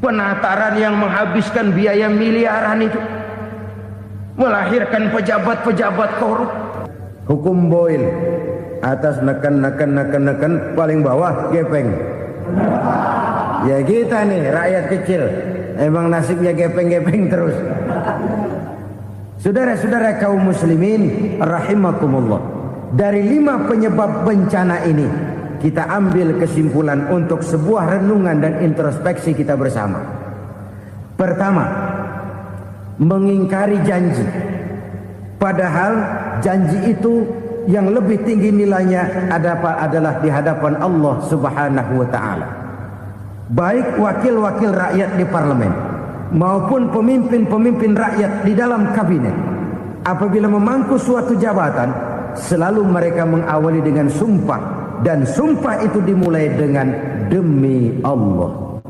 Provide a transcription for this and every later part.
penataran yang menghabiskan biaya miliaran itu, melahirkan pejabat-pejabat korup. Hukum Boyle, atas neken paling bawah gepeng. Ya kita nih rakyat kecil, emang nasibnya gepeng-gepeng terus. Saudara-saudara kaum muslimin rahimakumullah, dari 5 penyebab bencana ini kita ambil kesimpulan untuk sebuah renungan dan introspeksi kita bersama. Pertama, mengingkari janji, padahal janji itu yang lebih tinggi nilainya adalah di hadapan Allah Subhanahu wa taala. Baik wakil-wakil rakyat di parlemen maupun pemimpin-pemimpin rakyat di dalam kabinet, apabila memangku suatu jabatan, selalu mereka mengawali dengan sumpah, dan sumpah itu dimulai dengan demi Allah.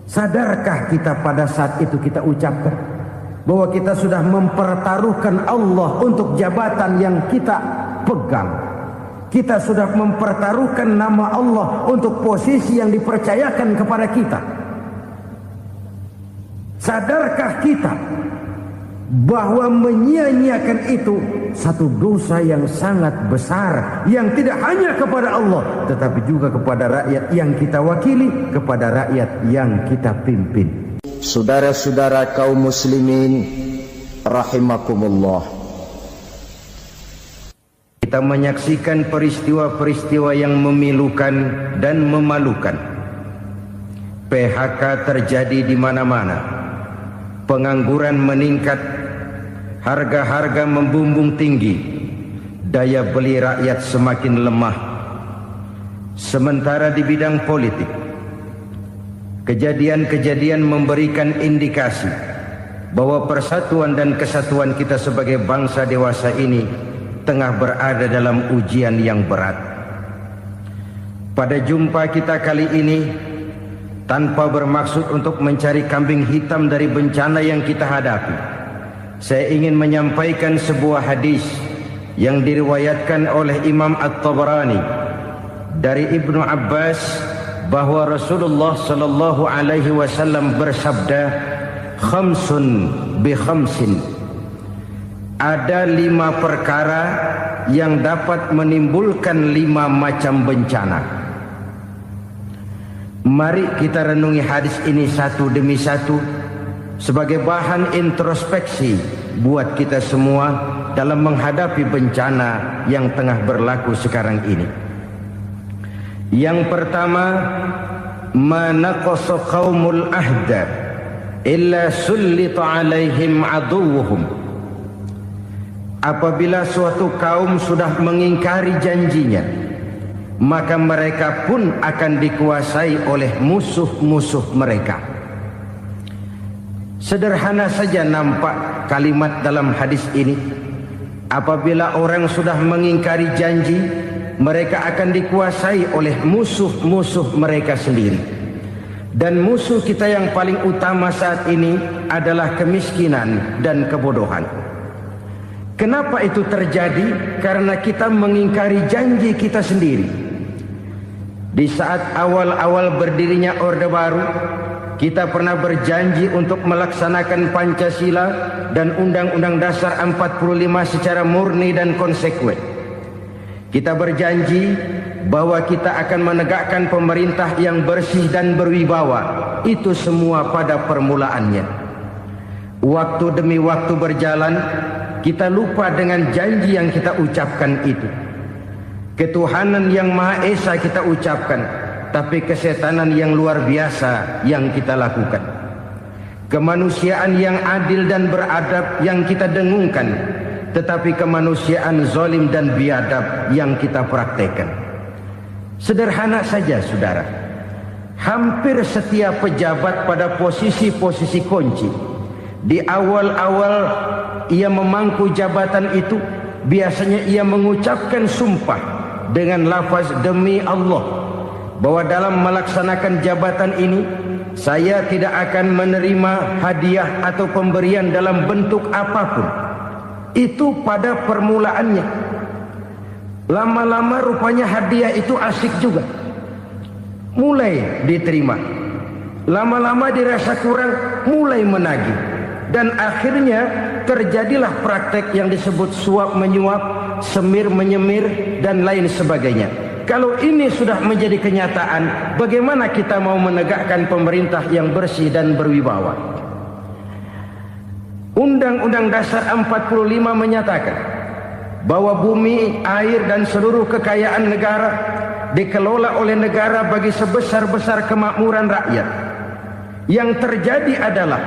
Sadarkah kita pada saat itu kita ucapkan bahwa kita sudah mempertaruhkan Allah untuk jabatan yang kita pegang? Kita sudah mempertaruhkan nama Allah untuk posisi yang dipercayakan kepada kita. Sadarkah kita bahwa menyia-nyiakan itu satu dosa yang sangat besar, yang tidak hanya kepada Allah tetapi juga kepada rakyat yang kita wakili, kepada rakyat yang kita pimpin. Saudara-saudara kaum muslimin rahimakumullah, kita menyaksikan peristiwa-peristiwa yang memilukan dan memalukan. PHK terjadi di mana-mana, pengangguran meningkat, harga-harga membumbung tinggi, daya beli rakyat semakin lemah. Sementara di bidang politik, kejadian-kejadian memberikan indikasi bahwa persatuan dan kesatuan kita sebagai bangsa dewasa ini tengah berada dalam ujian yang berat. Pada jumpa kita kali ini, tanpa bermaksud untuk mencari kambing hitam dari bencana yang kita hadapi, saya ingin menyampaikan sebuah hadis yang diriwayatkan oleh Imam At-Tabarani dari Ibnu Abbas, bahwa Rasulullah sallallahu alaihi wasallam bersabda, khamsun bi khamsin, ada 5 perkara yang dapat menimbulkan 5 macam bencana. Mari kita renungi hadis ini satu demi satu sebagai bahan introspeksi buat kita semua dalam menghadapi bencana yang tengah berlaku sekarang ini. Yang pertama, manaqasa qaumul ahda illa sullita alaihim aduwwuhum. Apabila suatu kaum sudah mengingkari janjinya, maka mereka pun akan dikuasai oleh musuh-musuh mereka. Sederhana saja nampak kalimat dalam hadis ini. Apabila orang sudah mengingkari janji, mereka akan dikuasai oleh musuh-musuh mereka sendiri. Dan musuh kita yang paling utama saat ini adalah kemiskinan dan kebodohan. Kenapa itu terjadi? Karena kita mengingkari janji kita sendiri. Di saat awal-awal berdirinya Orde Baru, kita pernah berjanji untuk melaksanakan Pancasila dan Undang-Undang Dasar 45 secara murni dan konsekuen. Kita berjanji bahwa kita akan menegakkan pemerintah yang bersih dan berwibawa. Itu semua pada permulaannya. Waktu demi waktu berjalan, kita lupa dengan janji yang kita ucapkan itu. Ketuhanan yang Maha Esa kita ucapkan, tapi kesetanan yang luar biasa yang kita lakukan. Kemanusiaan yang adil dan beradab yang kita dengungkan, tetapi kemanusiaan zalim dan biadab yang kita praktekkan. Sederhana saja saudara, hampir setiap pejabat pada posisi-posisi kunci, di awal-awal ia memangku jabatan itu, biasanya ia mengucapkan sumpah dengan lafaz demi Allah, bahwa dalam melaksanakan jabatan ini saya tidak akan menerima hadiah atau pemberian dalam bentuk apapun. Itu pada permulaannya. Lama-lama rupanya hadiah itu asik juga, mulai diterima. Lama-lama dirasa kurang, mulai menagih. Dan akhirnya terjadilah praktek yang disebut suap menyuap, semir menyemir, dan lain sebagainya. Kalau ini sudah menjadi kenyataan, bagaimana kita mau menegakkan pemerintah yang bersih dan berwibawa? Undang-Undang Dasar 45 menyatakan bahwa bumi, air, dan seluruh kekayaan negara dikelola oleh negara bagi sebesar-besar kemakmuran rakyat. Yang terjadi adalah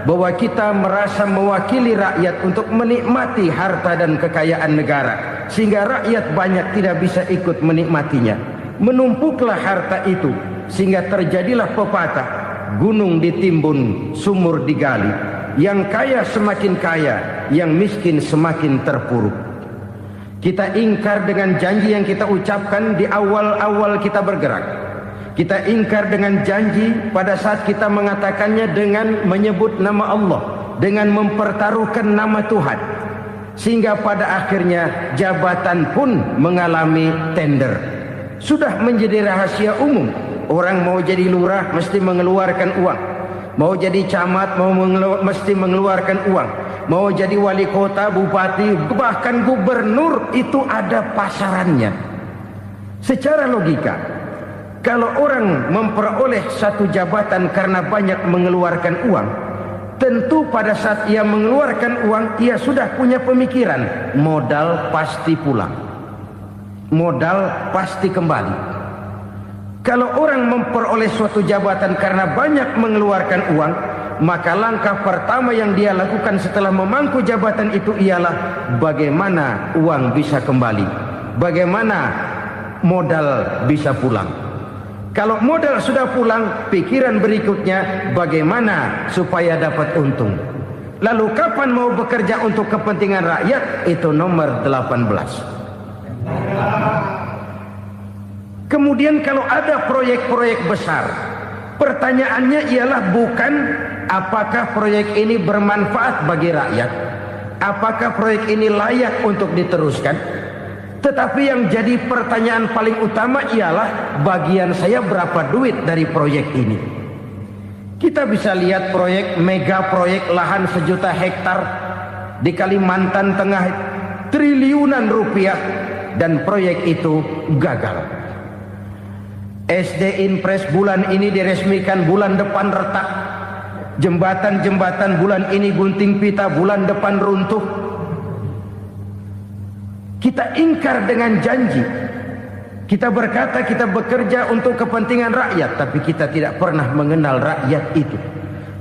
bahwa kita merasa mewakili rakyat untuk menikmati harta dan kekayaan negara, sehingga rakyat banyak tidak bisa ikut menikmatinya. Menumpuklah harta itu sehingga terjadilah pepatah, gunung ditimbun, sumur digali. Yang kaya semakin kaya, yang miskin semakin terpuruk. Kita ingkar dengan janji yang kita ucapkan di awal-awal kita bergerak. Kita ingkar dengan janji pada saat kita mengatakannya dengan menyebut nama Allah, dengan mempertaruhkan nama Tuhan. Sehingga pada akhirnya jabatan pun mengalami tender. Sudah menjadi rahasia umum. Orang mau jadi lurah mesti mengeluarkan uang. Mau jadi camat mesti mengeluarkan uang. Mau jadi wali kota, bupati, bahkan gubernur, itu ada pasarannya. Secara logika, kalau orang memperoleh satu jabatan karena banyak mengeluarkan uang, tentu pada saat ia mengeluarkan uang, ia sudah punya pemikiran, modal pasti pulang, modal pasti kembali. Kalau orang memperoleh suatu jabatan karena banyak mengeluarkan uang, maka langkah pertama yang dia lakukan setelah memangku jabatan itu ialah bagaimana uang bisa kembali, bagaimana modal bisa pulang. Kalau modal sudah pulang, pikiran berikutnya bagaimana supaya dapat untung. Lalu kapan mau bekerja untuk kepentingan rakyat? Itu nomor 18. Kemudian kalau ada proyek-proyek besar, pertanyaannya ialah bukan apakah proyek ini bermanfaat bagi rakyat, apakah proyek ini layak untuk diteruskan, tetapi yang jadi pertanyaan paling utama ialah bagian saya berapa duit dari proyek ini. Kita bisa lihat proyek, mega proyek lahan 1 juta hektar di Kalimantan Tengah, triliunan rupiah, dan proyek itu gagal. SD Impres bulan ini diresmikan, bulan depan retak. Jembatan-jembatan bulan ini gunting pita, bulan depan runtuh. Kita ingkar dengan janji. Kita berkata kita bekerja untuk kepentingan rakyat, tapi kita tidak pernah mengenal rakyat itu.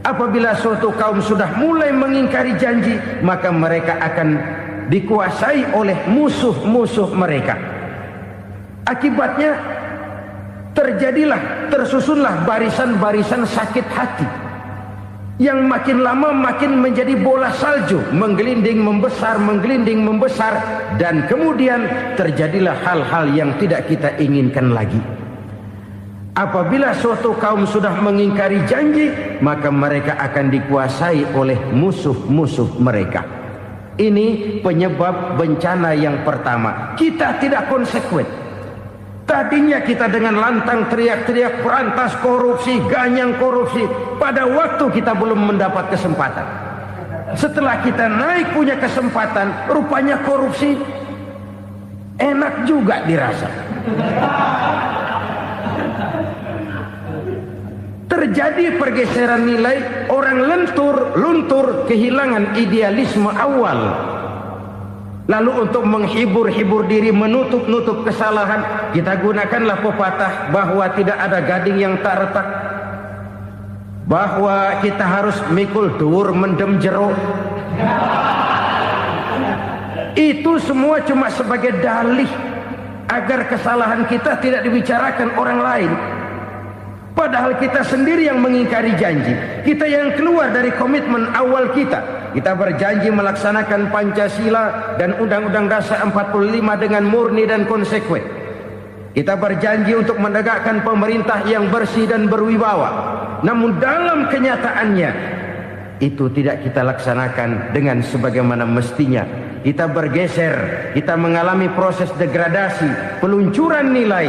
Apabila suatu kaum sudah mulai mengingkari janji, maka mereka akan dikuasai oleh musuh-musuh mereka. Akibatnya tersusunlah barisan-barisan sakit hati yang makin lama makin menjadi bola salju, menggelinding membesar, dan kemudian terjadilah hal-hal yang tidak kita inginkan lagi. Apabila suatu kaum sudah mengingkari janji, maka mereka akan dikuasai oleh musuh-musuh mereka. Ini penyebab bencana yang pertama. Kita tidak konsekuen. Tadinya kita dengan lantang teriak-teriak berantas korupsi, ganyang korupsi. Pada waktu kita belum mendapat kesempatan. Setelah kita naik punya kesempatan, rupanya korupsi enak juga dirasa. Terjadi pergeseran nilai, orang luntur, kehilangan idealisme awal. Lalu untuk menghibur diri, menutup kesalahan, kita gunakanlah pepatah bahwa tidak ada gading yang tak retak, bahwa kita harus mikul dur mendem jero. Itu semua cuma sebagai dalih agar kesalahan kita tidak dibicarakan orang lain. Padahal kita sendiri yang mengingkari janji. Kita yang keluar dari komitmen awal kita. Kita berjanji melaksanakan Pancasila dan Undang-Undang Dasar 45 dengan murni dan konsekuen. Kita berjanji untuk menegakkan pemerintah yang bersih dan berwibawa. Namun dalam kenyataannya itu tidak kita laksanakan dengan sebagaimana mestinya. Kita bergeser, kita mengalami proses degradasi, peluncuran nilai,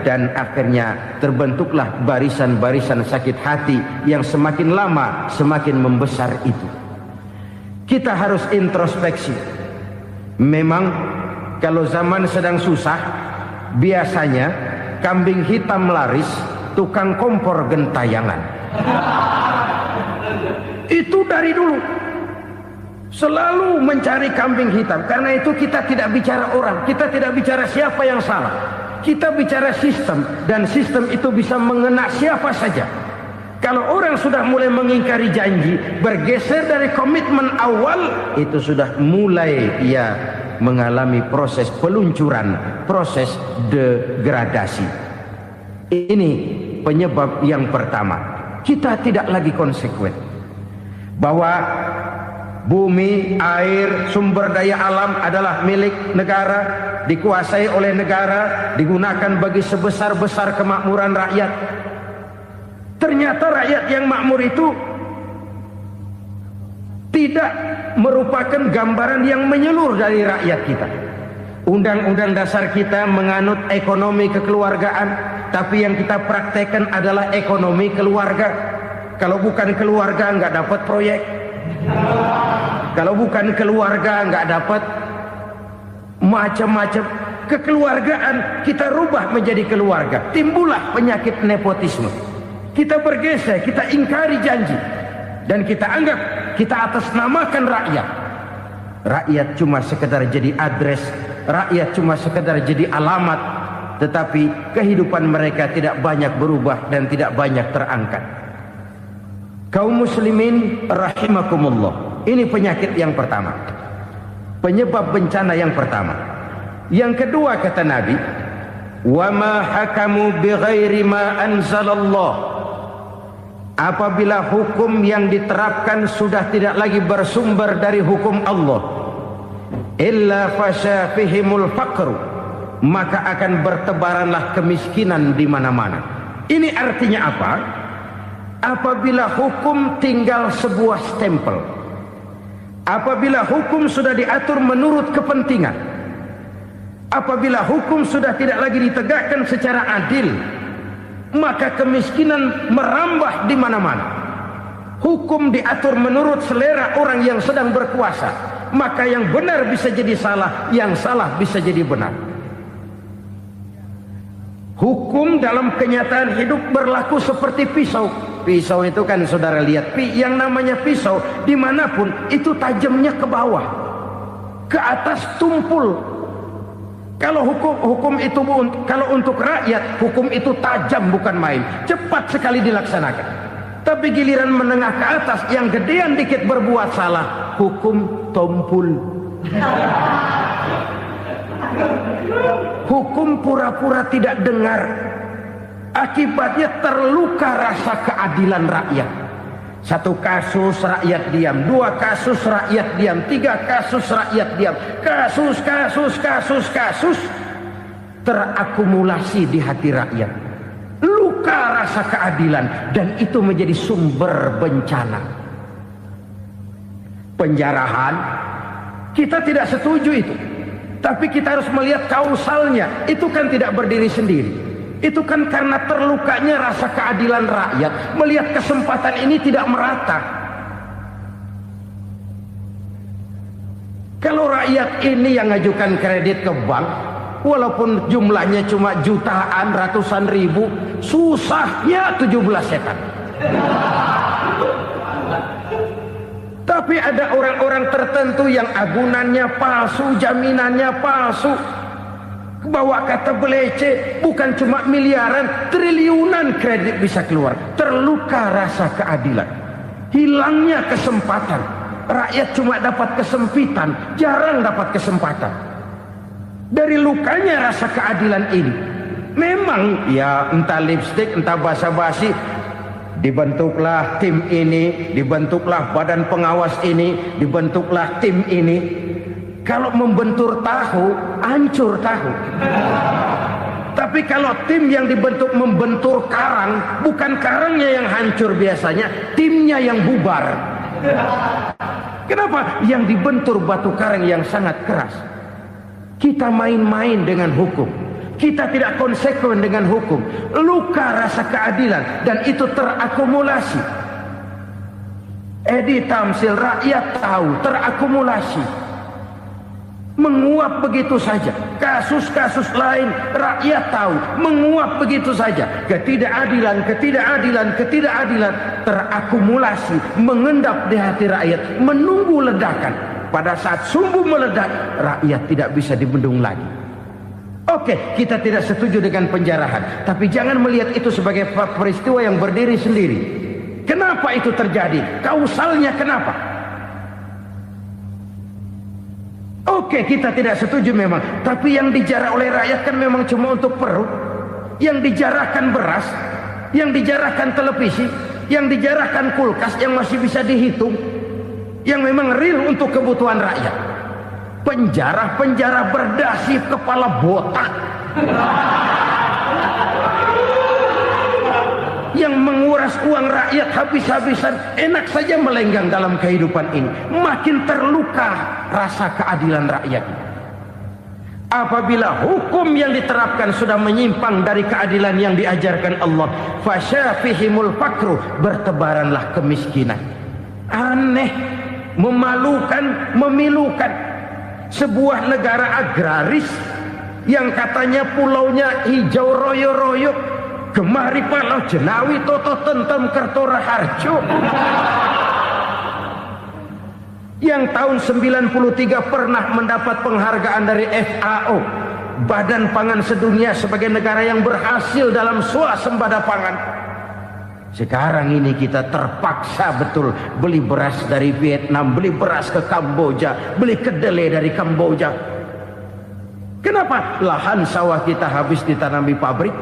dan akhirnya terbentuklah barisan-barisan sakit hati yang semakin lama semakin membesar itu. Kita harus introspeksi. Memang kalau zaman sedang susah, biasanya kambing hitam laris, tukang kompor gentayangan. Itu dari dulu selalu mencari kambing hitam. Karena itu kita tidak bicara orang, kita tidak bicara siapa yang salah, kita bicara sistem, dan sistem itu bisa mengena siapa saja. Kalau orang sudah mulai mengingkari janji, bergeser dari komitmen awal, itu sudah mulai ia mengalami proses peluncuran, proses degradasi. Ini penyebab yang pertama. Kita tidak lagi konsekuen bahwa bumi, air, sumber daya alam adalah milik negara, dikuasai oleh negara, digunakan bagi sebesar-besar kemakmuran rakyat. Ternyata rakyat yang makmur itu tidak merupakan gambaran yang menyeluruh dari rakyat kita. Undang-undang dasar kita menganut ekonomi kekeluargaan, tapi yang kita praktekkan adalah ekonomi keluarga. Kalau bukan keluarga nggak dapat proyek. Kalau bukan keluarga nggak dapat macam-macam. Kekeluargaan kita rubah menjadi keluarga. Timbullah penyakit nepotisme. Kita bergeser, kita ingkari janji, dan kita anggap kita atasnamakan rakyat. Rakyat cuma sekedar jadi adres, rakyat cuma sekedar jadi alamat, tetapi kehidupan mereka tidak banyak berubah dan tidak banyak terangkat. Kaum muslimin rahimakumullah, ini penyakit yang pertama, penyebab bencana yang pertama. Yang kedua kata Nabi, wa ma hakamu bighairi ma anzalallah. Apabila hukum yang diterapkan sudah tidak lagi bersumber dari hukum Allah, illa fasha fihimul faqru, maka akan bertebaranlah kemiskinan di mana-mana. Ini artinya apa? Apabila hukum tinggal sebuah stempel, apabila hukum sudah diatur menurut kepentingan, apabila hukum sudah tidak lagi ditegakkan secara adil, maka kemiskinan merambah di mana-mana. Hukum diatur menurut selera orang yang sedang berkuasa, maka yang benar bisa jadi salah, yang salah bisa jadi benar. Hukum dalam kenyataan hidup berlaku seperti pisau. Pisau itu kan saudara lihat, yang namanya pisau dimanapun itu tajamnya ke bawah, ke atas tumpul. Kalau hukum itu, kalau untuk rakyat, hukum itu tajam bukan main, cepat sekali dilaksanakan. Tapi giliran menengah ke atas, yang gedean dikit berbuat salah, hukum tumpul. Hukum pura-pura tidak dengar. Akibatnya terluka rasa keadilan rakyat. Satu kasus rakyat diam, dua kasus rakyat diam, tiga kasus rakyat diam. Kasus terakumulasi di hati rakyat. Luka rasa keadilan, dan itu menjadi sumber bencana. Penjarahan, kita tidak setuju itu. Tapi kita harus melihat kausalnya. Itu kan tidak berdiri sendiri. Itu kan karena terlukanya rasa keadilan rakyat, melihat kesempatan ini tidak merata. Kalau rakyat ini yang ngajukan kredit ke bank, walaupun jumlahnya cuma jutaan, ratusan ribu, susahnya 17 setan. Tapi ada orang-orang tertentu yang agunannya palsu, jaminannya palsu, bawa kata belece, bukan cuma miliaran, triliunan kredit bisa keluar. Terluka rasa keadilan, hilangnya kesempatan. Rakyat cuma dapat kesempitan, jarang dapat kesempatan. Dari lukanya rasa keadilan ini, memang ya entah lipstik, entah basa-basi, dibentuklah tim ini, dibentuklah badan pengawas ini, dibentuklah tim ini. Kalau membentur tahu, hancur tahu. Tapi kalau tim yang dibentuk membentur karang, bukan karangnya yang hancur biasanya, timnya yang bubar. Kenapa? Yang dibentur batu karang yang sangat keras. Kita main-main dengan hukum. Kita tidak konsekuen dengan hukum. Luka rasa keadilan dan itu terakumulasi. Edi Tamsil, rakyat tahu, terakumulasi. Menguap begitu saja. Kasus-kasus lain rakyat tahu, menguap begitu saja. Ketidakadilan terakumulasi, mengendap di hati rakyat, menunggu ledakan. Pada saat sumbu meledak, rakyat tidak bisa dibendung lagi. Oke, kita tidak setuju dengan penjarahan, tapi jangan melihat itu sebagai peristiwa yang berdiri sendiri. Kenapa itu terjadi? Kausalnya kenapa? Oke, kita tidak setuju memang, tapi yang dijarah oleh rakyat kan memang cuma untuk perut. Yang dijarahkan beras, yang dijarahkan televisi, yang dijarahkan kulkas yang masih bisa dihitung, yang memang real untuk kebutuhan rakyat. Penjara berdasi kepala botak yang menguras uang rakyat habis-habisan, enak saja melenggang dalam kehidupan ini. Makin terluka rasa keadilan rakyat. Apabila hukum yang diterapkan sudah menyimpang dari keadilan yang diajarkan Allah, fasyafihimul fakru, bertebaranlah kemiskinan. Aneh, memalukan, memilukan. Sebuah negara agraris yang katanya pulaunya hijau royo-royo, gemari palau jenawi toto tentem kertora harjo, yang tahun 93 pernah mendapat penghargaan dari FAO, Badan Pangan Sedunia, sebagai negara yang berhasil dalam swasembada pangan. Sekarang ini kita terpaksa betul beli beras dari Vietnam, beli beras ke Kamboja, beli kedelai dari Kamboja. Kenapa? Lahan sawah kita habis ditanami pabrik.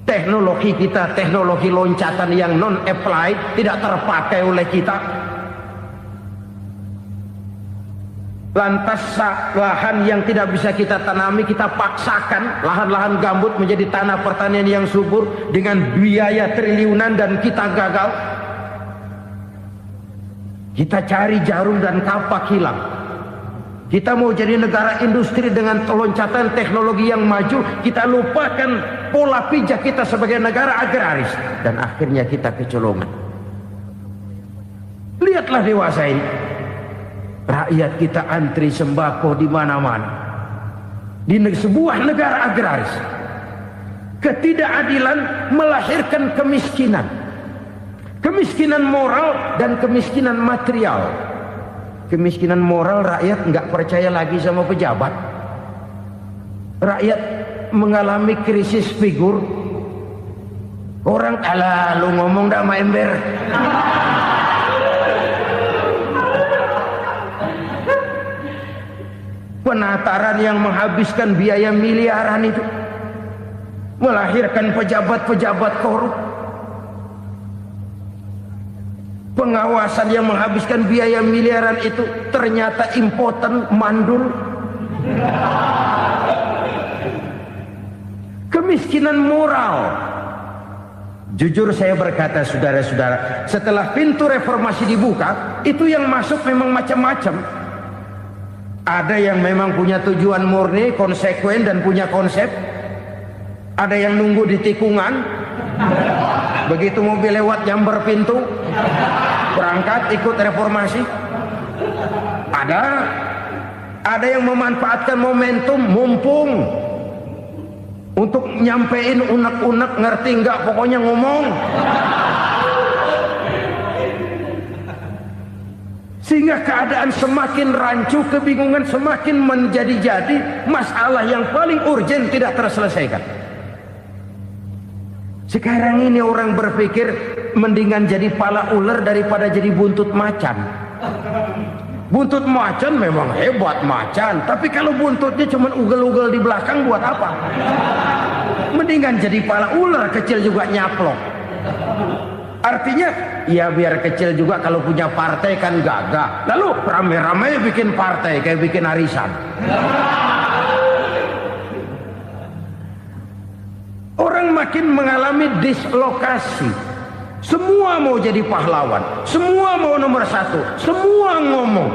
Teknologi kita, teknologi loncatan yang non-applied, tidak terpakai oleh kita. Lantas lahan yang tidak bisa kita tanami, kita paksakan lahan-lahan gambut menjadi tanah pertanian yang subur dengan biaya triliunan, dan kita gagal. Kita cari jarum dan kapak hilang. Kita mau jadi negara industri dengan loncatan teknologi yang maju, kita lupakan pola pijak kita sebagai negara agraris, dan akhirnya kita kecolongan. Lihatlah dewasa ini. Rakyat kita antri sembako di mana-mana. Di sebuah negara agraris. Ketidakadilan melahirkan kemiskinan. Kemiskinan moral dan kemiskinan material. Kemiskinan moral, rakyat nggak percaya lagi sama pejabat. Rakyat mengalami krisis figur. Orang, alah lu ngomong dah sama ember. Penataran yang menghabiskan biaya miliaran itu melahirkan pejabat-pejabat korup. Pengawasan yang menghabiskan biaya miliaran itu ternyata impoten, mandul. Kemiskinan moral. Jujur saya berkata, saudara-saudara, setelah pintu reformasi dibuka, itu yang masuk memang macam-macam. Ada yang memang punya tujuan murni, konsekuen dan punya konsep. Ada yang nunggu di tikungan, begitu mobil lewat nyamber pintu, berangkat ikut reformasi. Ada yang memanfaatkan momentum, mumpung, untuk nyampein unek-unek, ngerti nggak, pokoknya ngomong. Sehingga keadaan semakin rancu, kebingungan semakin menjadi-jadi, masalah yang paling urgen tidak terselesaikan. Sekarang ini orang berpikir mendingan jadi pala ular daripada jadi buntut macan. Buntut macan memang hebat macan, tapi kalau buntutnya cuma ugel-ugel di belakang buat apa? Mendingan jadi pala ular, kecil juga nyaplok. Artinya, ya biar kecil juga kalau punya partai kan gagah. Lalu rame-rame bikin partai kayak bikin arisan. Orang makin mengalami dislokasi. Semua mau jadi pahlawan, semua mau nomor satu, semua ngomong.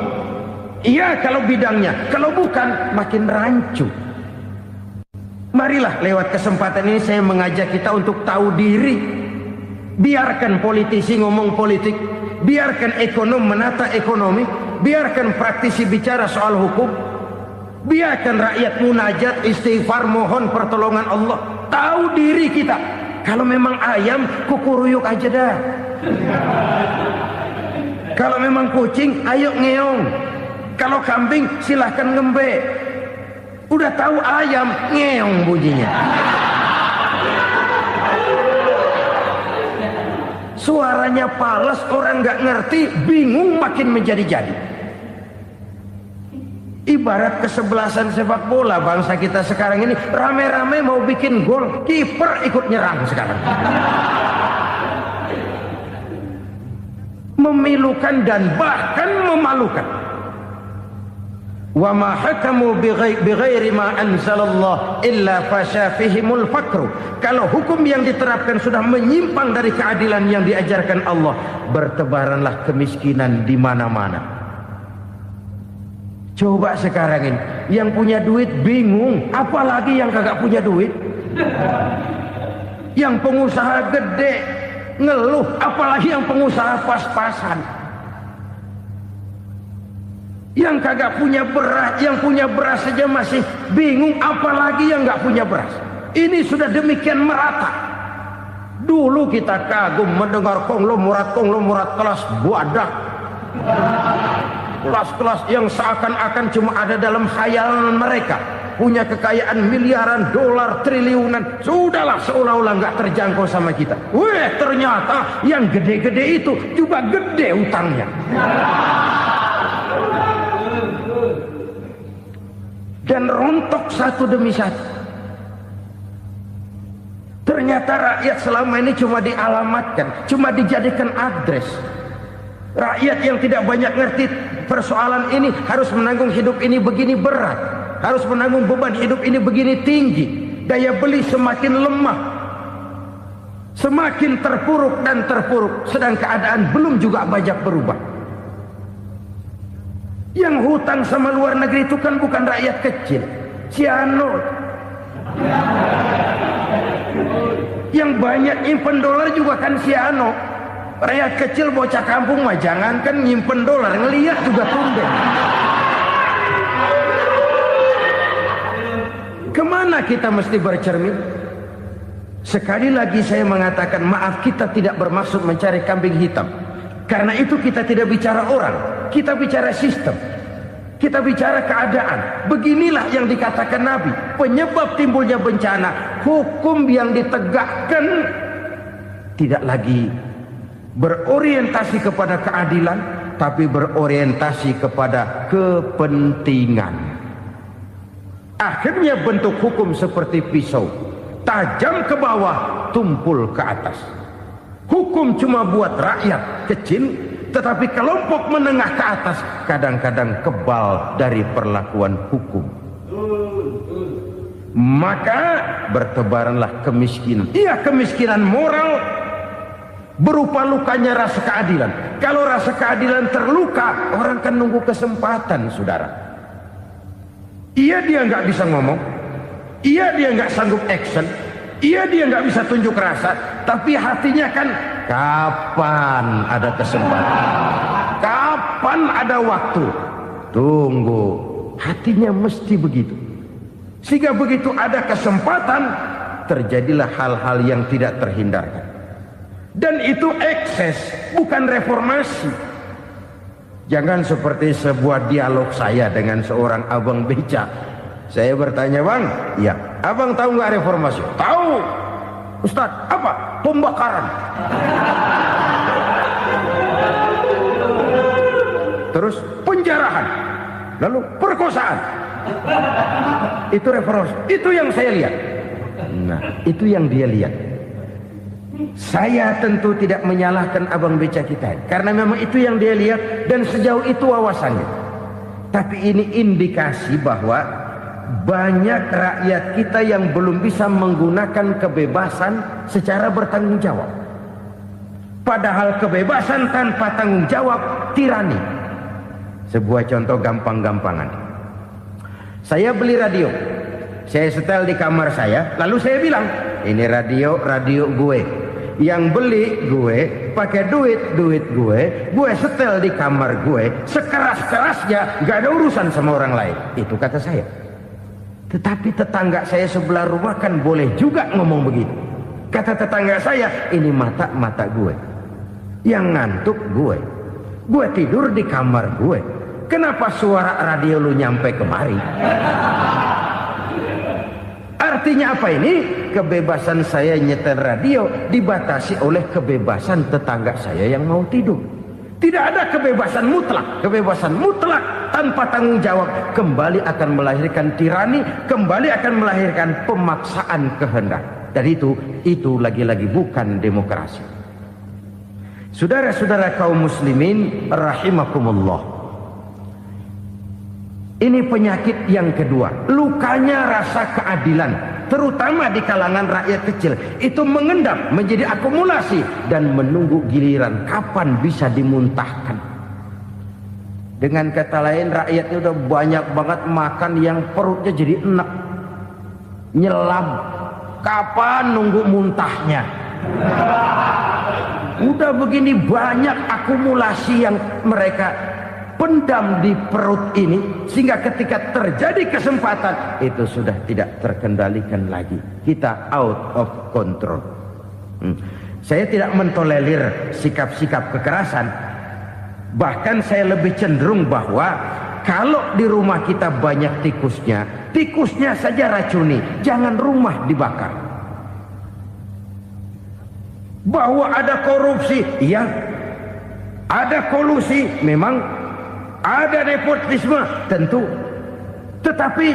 Iya kalau bidangnya, kalau bukan makin rancu. Marilah lewat kesempatan ini saya mengajak kita untuk tahu diri. Biarkan politisi ngomong politik, biarkan ekonom menata ekonomi, biarkan praktisi bicara soal hukum, biarkan rakyat munajat, istighfar, mohon pertolongan Allah. Tahu diri kita. Kalau memang ayam, kukuruyuk aja dah. Kalau memang kucing, ayo ngeong. Kalau kambing, silahkan ngembe. Udah tahu ayam, ngeong bunyinya. Suaranya palas, orang nggak ngerti, bingung, makin menjadi-jadi. Ibarat kesebelasan sepak bola bangsa kita sekarang ini, rame-rame mau bikin gol, kiper ikut nyerang sekarang. Memilukan dan bahkan memalukan. Wa ma hakamu bighairi ma anzalallah illa fasyafihimul fakru. Kalau hukum yang diterapkan sudah menyimpang dari keadilan yang diajarkan Allah, bertebaranlah kemiskinan di mana-mana. Coba sekarang ini yang punya duit bingung, apalagi yang kagak punya duit. Yang pengusaha gede ngeluh, apalagi yang pengusaha pas-pasan. Yang kagak punya beras, yang punya beras saja masih bingung, apalagi yang nggak punya beras. Ini sudah demikian merata. Dulu kita kagum mendengar konglomerat kelas buadah, kelas-kelas yang seakan-akan cuma ada dalam khayalan mereka, punya kekayaan miliaran dolar, triliunan. Sudahlah, seolah-olah nggak terjangkau sama kita. Weh, ternyata yang gede-gede itu juga gede utangnya. Dan rontok satu demi satu. Ternyata rakyat selama ini cuma dialamatkan, cuma dijadikan address. Rakyat yang tidak banyak ngerti persoalan ini harus menanggung hidup ini begini berat, harus menanggung beban hidup ini begini tinggi. Daya beli semakin lemah, semakin terpuruk dan terpuruk, sedang keadaan belum juga banyak berubah. Yang hutang sama luar negeri itu kan bukan rakyat kecil, Ciano. Yang banyak nyimpen dolar juga kan Ciano. Rakyat kecil bocah kampung mah jangankan nyimpen dolar, ngelihat juga tumben. Kemana kita mesti bercermin? Sekali lagi saya mengatakan maaf, kita tidak bermaksud mencari kambing hitam. Karena itu kita tidak bicara orang, kita bicara sistem, kita bicara keadaan. Beginilah yang dikatakan Nabi, penyebab timbulnya bencana, hukum yang ditegakkan tidak lagi berorientasi kepada keadilan, tapi berorientasi kepada kepentingan. Akhirnya bentuk hukum seperti pisau, tajam ke bawah, tumpul ke atas. Hukum cuma buat rakyat kecil, tetapi kelompok menengah ke atas kadang-kadang kebal dari perlakuan hukum. Maka bertebaranlah kemiskinan. Iya, kemiskinan moral berupa lukanya rasa keadilan. Kalau rasa keadilan terluka, orang kan nunggu kesempatan, saudara. Iya, dia nggak bisa ngomong. Iya, dia nggak sanggup action. Iya, dia nggak bisa tunjuk rasa, tapi hatinya kan kapan ada kesempatan, kapan ada waktu, tunggu. Hatinya mesti begitu. Sehingga begitu ada kesempatan, terjadilah hal-hal yang tidak terhindarkan. Dan itu ekses, bukan reformasi. Jangan seperti sebuah dialog saya dengan seorang abang beca. Saya bertanya, bang, ya, abang tahu nggak reformasi? Tahu. Ustaz, apa? Pembakaran. Terus penjarahan. Lalu perkosaan. Itu reformasi. Itu yang saya lihat. Nah, itu yang dia lihat. Saya tentu tidak menyalahkan abang beca kita, karena memang itu yang dia lihat dan sejauh itu wawasannya. Tapi ini indikasi bahwa banyak rakyat kita yang belum bisa menggunakan kebebasan secara bertanggung jawab. Padahal kebebasan tanpa tanggung jawab tirani. Sebuah contoh gampang-gampangan. Saya beli radio, saya setel di kamar saya, lalu saya bilang, ini radio gue. Yang beli gue, pakai duit gue setel di kamar gue, sekeras-kerasnya, gak ada urusan sama orang lain. Itu kata saya. Tetapi tetangga saya sebelah rumah kan boleh juga ngomong begitu. Kata tetangga saya, ini mata gue, yang ngantuk gue tidur di kamar gue. Kenapa suara radio lu nyampe kemari? Artinya apa ini? Kebebasan saya nyetel radio dibatasi oleh kebebasan tetangga saya yang mau tidur. Tidak ada kebebasan mutlak. Kebebasan mutlak tanpa tanggung jawab kembali akan melahirkan tirani, kembali akan melahirkan pemaksaan kehendak. Dan itu lagi-lagi bukan demokrasi. Saudara-saudara kaum muslimin rahimakumullah. Ini penyakit yang kedua, lukanya rasa keadilan, terutama di kalangan rakyat kecil. Itu mengendap menjadi akumulasi dan menunggu giliran kapan bisa dimuntahkan. Dengan kata lain, rakyatnya udah banyak banget makan yang perutnya jadi enak, nyelam. Kapan nunggu muntahnya? Udah begini banyak akumulasi yang mereka pendam di perut ini, sehingga ketika terjadi kesempatan itu sudah tidak terkendalikan lagi. Kita out of control. Saya tidak mentolerir sikap-sikap kekerasan. Bahkan saya lebih cenderung bahwa kalau di rumah kita banyak tikusnya saja racuni, jangan rumah dibakar. Bahwa ada korupsi, iya. Ada kolusi, memang. Ada nepotisme, tentu. Tetapi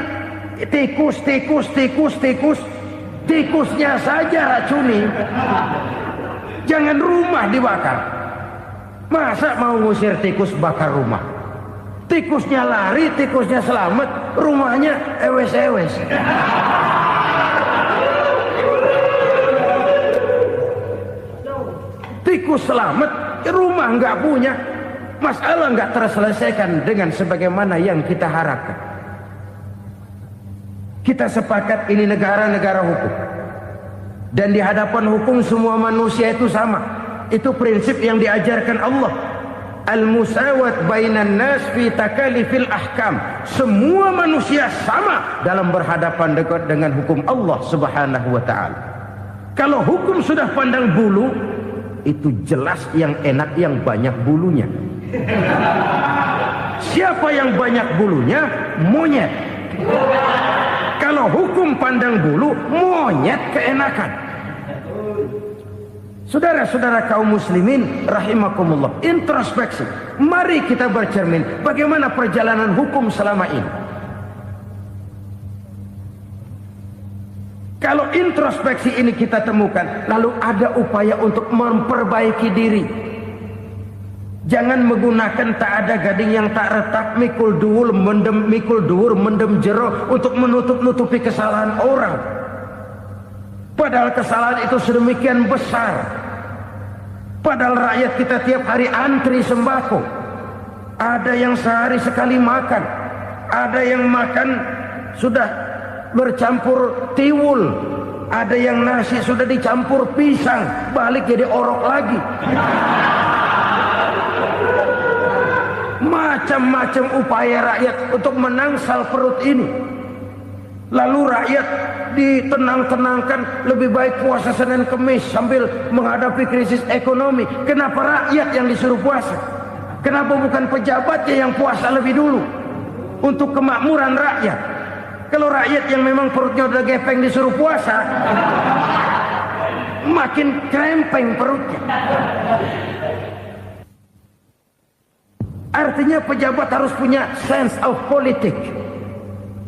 tikusnya saja racuni. Jangan rumah dibakar. Masa mau ngusir tikus bakar rumah? Tikusnya lari, tikusnya selamat, rumahnya ewes-ewes. Tikus selamat, rumah nggak punya. Masalah nggak terselesaikan dengan sebagaimana yang kita harapkan. Kita sepakat ini negara hukum, dan di hadapan hukum semua manusia itu sama. Itu prinsip yang diajarkan Allah. Al-musawat bainan nas fi takalifil ahkam. Semua manusia sama dalam berhadapan dengan hukum Allah Subhanahu wa taala. Kalau hukum sudah pandang bulu, itu jelas yang enak yang banyak bulunya. Siapa yang banyak bulunya? Monyet. Kalau hukum pandang bulu, monyet keenakan. Saudara-saudara kaum muslimin rahimakumullah, introspeksi. Mari kita bercermin bagaimana perjalanan hukum selama ini. Kalau introspeksi ini kita temukan, lalu ada upaya untuk memperbaiki diri. Jangan menggunakan tak ada gading yang tak retak, mikul duwur mendem jero untuk menutup-nutupi kesalahan orang. Padahal kesalahan itu sedemikian besar. Padahal rakyat kita tiap hari antri sembako. Ada yang sehari sekali makan, ada yang makan sudah bercampur tiwul, ada yang nasi sudah dicampur pisang, balik jadi orok lagi. Macam-macam upaya rakyat untuk menangsal perut ini. Lalu rakyat ditenang-tenangkan, lebih baik puasa Senin Kemis sambil menghadapi krisis ekonomi. Kenapa rakyat yang disuruh puasa? Kenapa bukan pejabatnya yang puasa lebih dulu untuk kemakmuran rakyat? Kalau rakyat yang memang perutnya udah gepeng disuruh puasa, makin krempeng perutnya. Artinya pejabat harus punya sense of politik.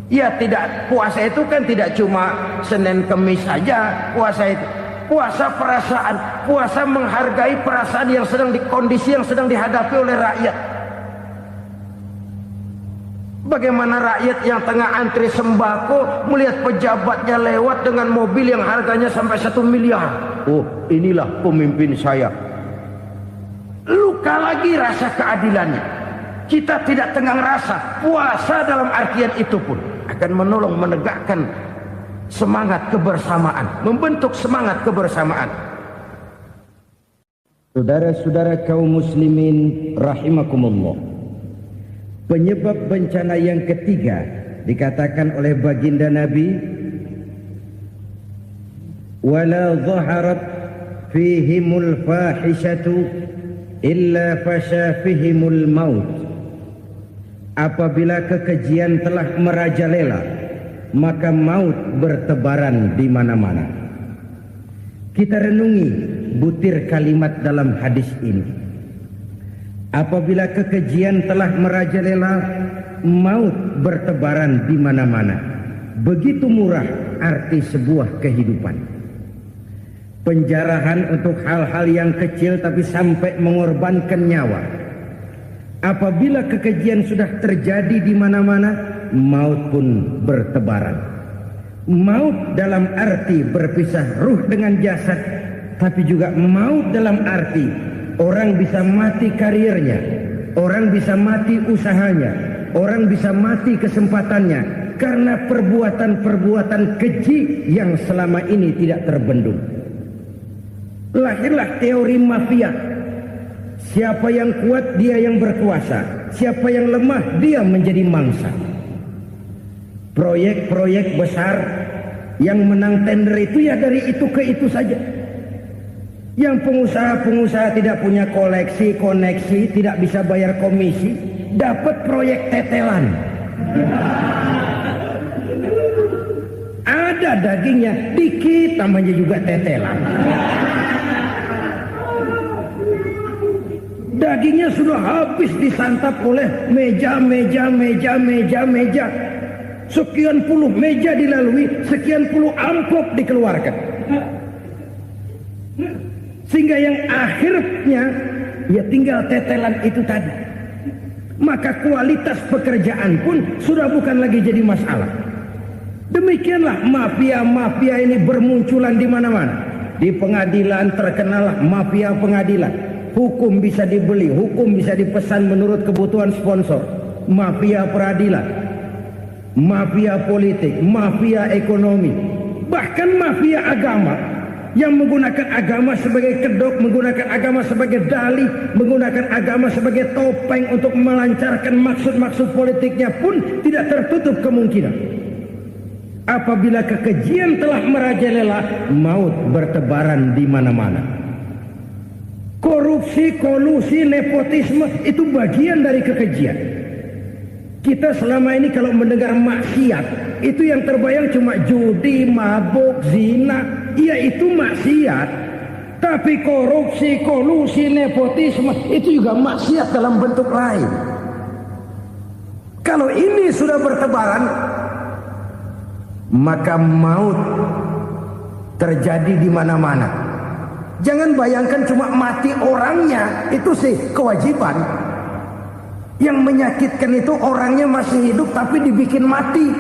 Ya, tidak, puasa itu kan tidak cuma Senin Kemis saja. Puasa itu puasa perasaan, puasa menghargai perasaan yang sedang kondisi yang sedang dihadapi oleh rakyat. Bagaimana rakyat yang tengah antri sembako melihat pejabatnya lewat dengan mobil yang harganya sampai 1 miliar. Oh, inilah pemimpin saya. Luka lagi rasa keadilannya. Kita tidak tenggang rasa. Puasa dalam artian itu pun akan menolong menegakkan semangat kebersamaan, membentuk semangat kebersamaan. Saudara-saudara kaum muslimin rahimakumullah, penyebab bencana yang ketiga dikatakan oleh baginda Nabi, wala zaharat fihimul fahishatu illa fasha fihimul maut. Apabila kekejian telah merajalela, maka maut bertebaran di mana-mana. Kita renungi butir kalimat dalam hadis ini. Apabila kekejian telah merajalela, maut bertebaran di mana-mana. Begitu murah arti sebuah kehidupan. Penjarahan untuk hal-hal yang kecil tapi sampai mengorbankan nyawa. Apabila kekejian sudah terjadi di mana-mana, maut pun bertebaran. Maut dalam arti berpisah ruh dengan jasad, tapi juga maut dalam arti orang bisa mati karirnya, orang bisa mati usahanya, orang bisa mati kesempatannya karena perbuatan-perbuatan keji yang selama ini tidak terbendung. Lahirlah teori mafia. Siapa yang kuat dia yang berkuasa, siapa yang lemah dia menjadi mangsa. Proyek-proyek besar yang menang tender itu ya dari itu ke itu saja. Yang pengusaha-pengusaha tidak punya koleksi, koneksi, tidak bisa bayar komisi, dapat proyek tetelan. Ada dagingnya, dikit namanya juga tetelan. Dagingnya sudah habis disantap oleh meja. Sekian puluh meja dilalui, sekian puluh amplop dikeluarkan. Sehingga yang akhirnya ya tinggal tetelan itu tadi. Maka kualitas pekerjaan pun sudah bukan lagi jadi masalah. Demikianlah mafia-mafia ini bermunculan di mana-mana. Di pengadilan terkenallah mafia pengadilan. Hukum bisa dibeli, hukum bisa dipesan menurut kebutuhan sponsor. Mafia peradilan, mafia politik, mafia ekonomi, bahkan mafia agama yang menggunakan agama sebagai kedok, menggunakan agama sebagai dalih, menggunakan agama sebagai topeng untuk melancarkan maksud-maksud politiknya pun tidak tertutup kemungkinan. Apabila kekejian telah merajalela, maut bertebaran di mana-mana. Korupsi, kolusi, nepotisme itu bagian dari kekejian. Kita selama ini kalau mendengar maksiat, itu yang terbayang cuma judi, mabuk, zina. Iya itu maksiat. Tapi korupsi, kolusi, nepotisme itu juga maksiat dalam bentuk lain. Kalau ini sudah bertebaran, maka maut terjadi di mana-mana. Jangan bayangkan cuma mati orangnya, itu sih kewajiban. Yang menyakitkan itu orangnya masih hidup tapi dibikin mati.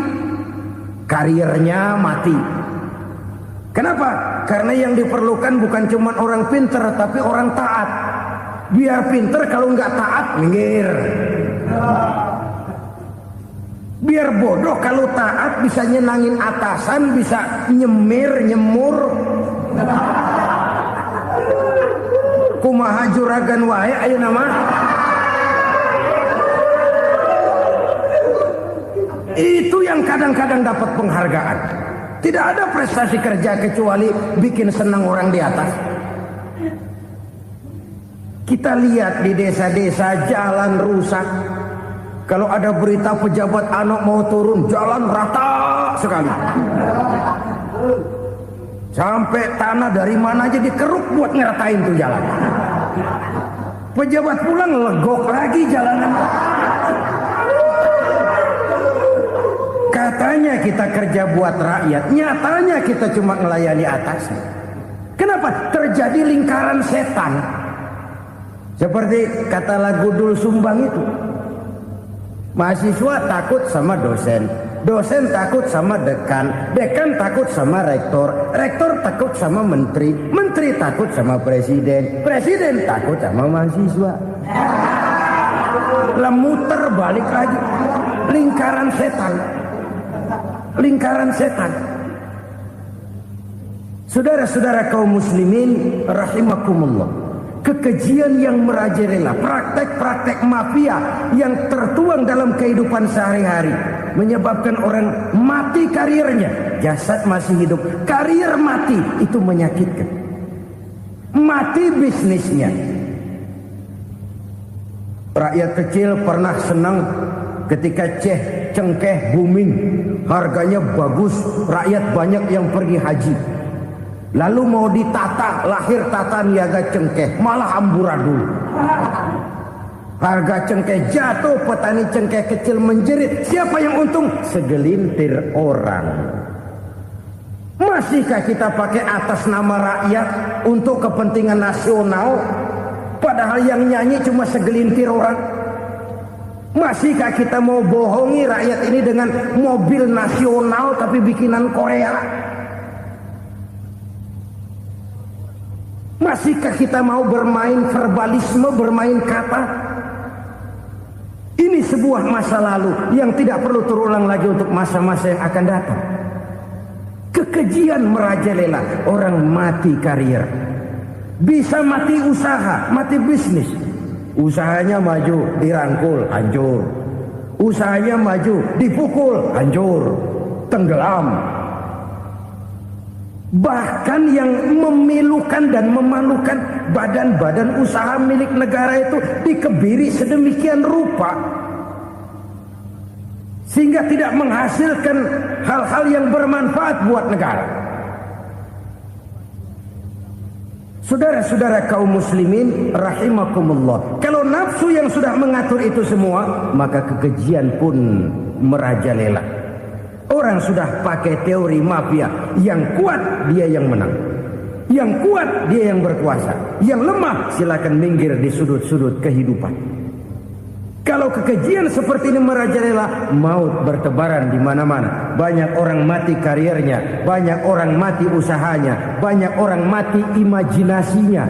Karirnya mati. Kenapa? Karena yang diperlukan bukan cuma orang pinter tapi orang taat. Biar pinter, kalau nggak taat minggir. Biar bodoh, kalau taat bisa nyenangin atasan, bisa nyemur. Kumaha juragan wae ayeuna mah. Itu yang kadang-kadang dapat penghargaan. Tidak ada prestasi kerja kecuali bikin senang orang di atas. Kita lihat di desa-desa jalan rusak. Kalau ada berita pejabat anak mau turun, jalan rata sekali. Sampai tanah dari mana aja dikeruk buat ngeratain tuh jalan. Pejabat pulang legok lagi jalanan. Katanya kita kerja buat rakyat, nyatanya kita cuma melayani atasnya. Kenapa? Terjadi lingkaran setan. Seperti kata lagu Dul Sumbang itu. Mahasiswa takut sama dosen, dosen takut sama dekan, dekan takut sama rektor, rektor takut sama menteri, menteri takut sama presiden, presiden takut sama mahasiswa. Lah muter balik lagi. Lingkaran setan. Lingkaran setan. Saudara-saudara kaum muslimin rahimakumullah. Kekejian yang merajalela, praktek-praktek mafia yang tertuang dalam kehidupan sehari-hari menyebabkan orang mati karirnya, jasad masih hidup, karir mati, itu menyakitkan. Mati bisnisnya. Rakyat kecil pernah senang ketika cengkeh booming, harganya bagus, rakyat banyak yang pergi haji. Lalu mau ditata, lahir tata niaga cengkeh, malah amburadul. Harga cengkeh jatuh, petani cengkeh kecil menjerit. Siapa yang untung? Segelintir orang. Masihkah kita pakai atas nama rakyat untuk kepentingan nasional? Padahal yang nyanyi cuma segelintir orang. Masihkah kita mau bohongi rakyat ini dengan mobil nasional tapi bikinan Korea? Masihkah kita mau bermain verbalisme, bermain kata? Ini sebuah masa lalu yang tidak perlu terulang lagi untuk masa-masa yang akan datang. Kekejian merajalela, orang mati karir. Bisa mati usaha, mati bisnis. Usahanya maju, dirangkul, hancur. Usahanya maju, dipukul, hancur, tenggelam. Bahkan yang memilukan dan memalukan badan-badan usaha milik negara itu dikebiri sedemikian rupa sehingga tidak menghasilkan hal-hal yang bermanfaat buat negara. Saudara-saudara kaum muslimin rahimakumullah, kalau nafsu yang sudah mengatur itu semua, maka kekejian pun merajalela. Orang sudah pakai teori mafia, yang kuat dia yang menang, yang kuat dia yang berkuasa, yang lemah silakan minggir di sudut-sudut kehidupan. Kalau kekejian seperti ini merajalela, maut bertebaran di mana-mana. Banyak orang mati karirnya, banyak orang mati usahanya, banyak orang mati imajinasinya.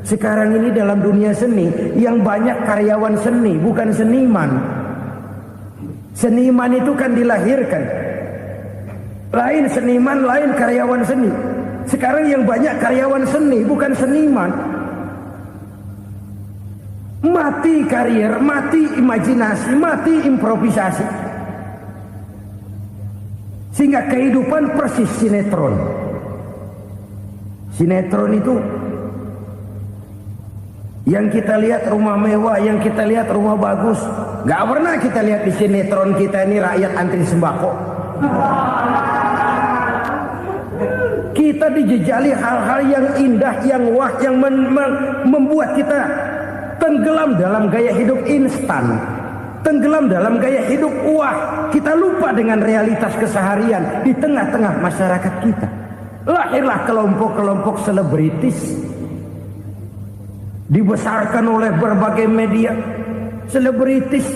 Sekarang ini dalam dunia seni, yang banyak karyawan seni, bukan seniman. Seniman itu kan dilahirkan. Lain seniman, lain karyawan seni. Sekarang yang banyak karyawan seni, bukan seniman. Mati karir, mati imajinasi, mati improvisasi. Sehingga kehidupan persis sinetron. Sinetron itu yang kita lihat rumah mewah, yang kita lihat rumah bagus. Gak pernah kita lihat di sinetron kita ini rakyat antri sembako. Kita dijejali hal-hal yang indah, yang wah, yang membuat kita tenggelam dalam gaya hidup instan, tenggelam dalam gaya hidup wah. Kita lupa dengan realitas keseharian di tengah-tengah masyarakat kita. Lahirlah kelompok-kelompok selebritis, dibesarkan oleh berbagai media. Selebritis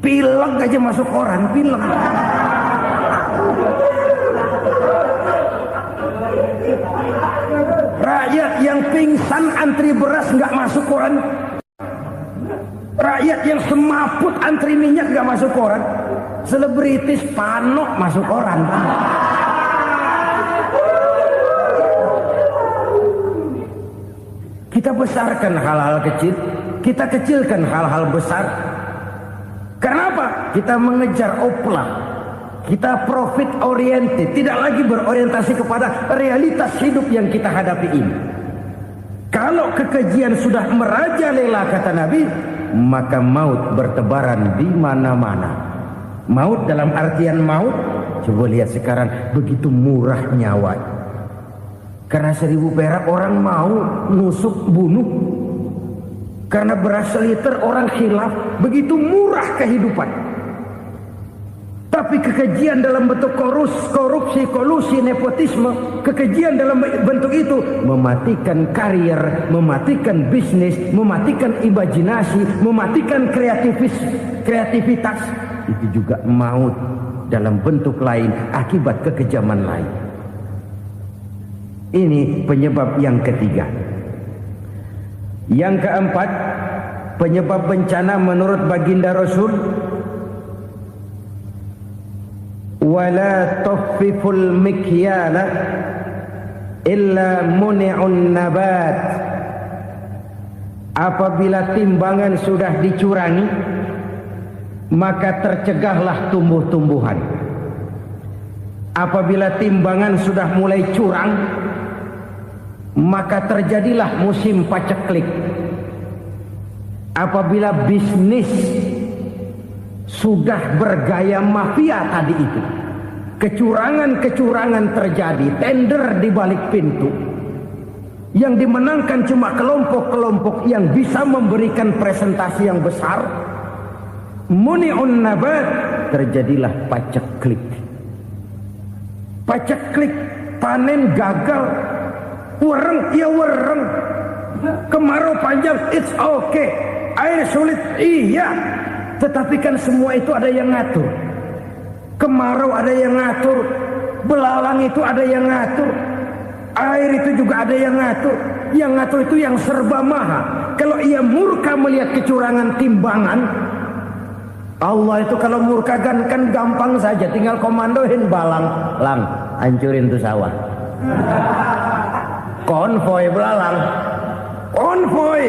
pilek aja masuk koran, pilek. Rakyat yang pingsan antri beras nggak masuk koran. Rakyat yang semaput antri minyak nggak masuk koran. Selebritis panok masuk koran. Kita besarkan hal-hal kecil, kita kecilkan hal-hal besar. Kenapa? Kita mengejar oplah, kita profit oriented, tidak lagi berorientasi kepada realitas hidup yang kita hadapi ini. Kalau kekejian sudah merajalela kata Nabi, maka maut bertebaran di mana-mana. Maut dalam artian maut, coba lihat sekarang begitu murah nyawa. Karena 1000 perak orang mau nusuk bunuh. Karena beras seliter orang khilaf. Begitu murah kehidupan. Tapi kekejian dalam bentuk korupsi, kolusi, nepotisme, kekejian dalam bentuk itu mematikan karir, mematikan bisnis, mematikan imajinasi, mematikan kreativitas. Itu juga maut dalam bentuk lain akibat kekejaman lain. Ini penyebab yang ketiga. Yang keempat, penyebab bencana menurut baginda Rasul, wala tuffiful mikyala illa muni'un nabat. Apabila timbangan sudah dicurangi, maka tercegahlah tumbuh-tumbuhan. Apabila timbangan sudah mulai curang, maka terjadilah musim paceklik. Apabila bisnis sudah bergaya mafia tadi itu, kecurangan-kecurangan terjadi, tender di balik pintu, yang dimenangkan cuma kelompok-kelompok yang bisa memberikan presentasi yang besar, muni'un nabat, terjadilah paceklik. Paceklik, panen gagal, wereng ya wereng, kemarau panjang, it's okay, air sulit, iya, tetapi kan semua itu ada yang ngatur. Kemarau ada yang ngatur, belalang itu ada yang ngatur, air itu juga ada yang ngatur. Yang ngatur itu yang serba maha. Kalau ia murka melihat kecurangan timbangan, Allah itu kalau murka kan gampang saja, tinggal komandoin balang, lang, hancurin tuh sawah. Konvoy belalang, konvoy.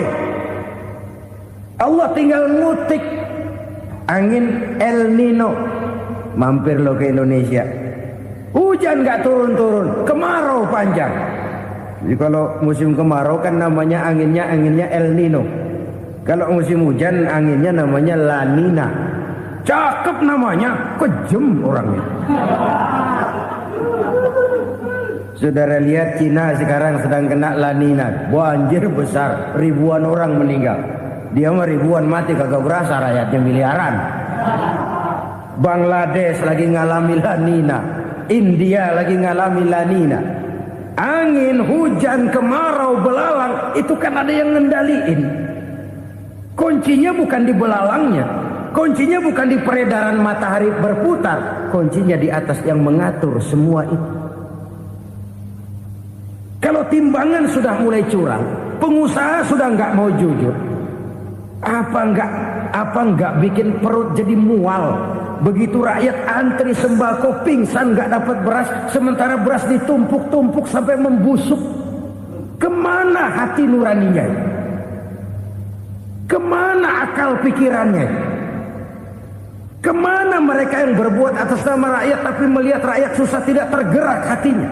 Allah tinggal ngutik angin El Nino, mampir lo ke Indonesia. Hujan gak turun-turun, kemarau panjang. Jadi kalau musim kemarau kan namanya anginnya El Nino. Kalau musim hujan anginnya namanya La Nina. Cakep namanya, kejem orangnya. Saudara lihat Cina sekarang sedang kena La Nina, banjir besar, ribuan orang meninggal. Dia mah ribuan mati kagak berasa, rakyatnya miliaran. Bangladesh lagi ngalami La Nina, India lagi ngalami La Nina. Angin, hujan, kemarau, belalang, itu kan ada yang ngendaliin. Kuncinya bukan di belalangnya, kuncinya bukan di peredaran matahari berputar, kuncinya di atas yang mengatur semua itu. Kalau timbangan sudah mulai curang, pengusaha sudah nggak mau jujur, apa nggak bikin perut jadi mual. Begitu rakyat antri sembako pingsan nggak dapat beras, sementara beras ditumpuk-tumpuk sampai membusuk. Kemana hati nuraninya? Kemana akal pikirannya? Kemana mereka yang berbuat atas nama rakyat tapi melihat rakyat susah tidak tergerak hatinya?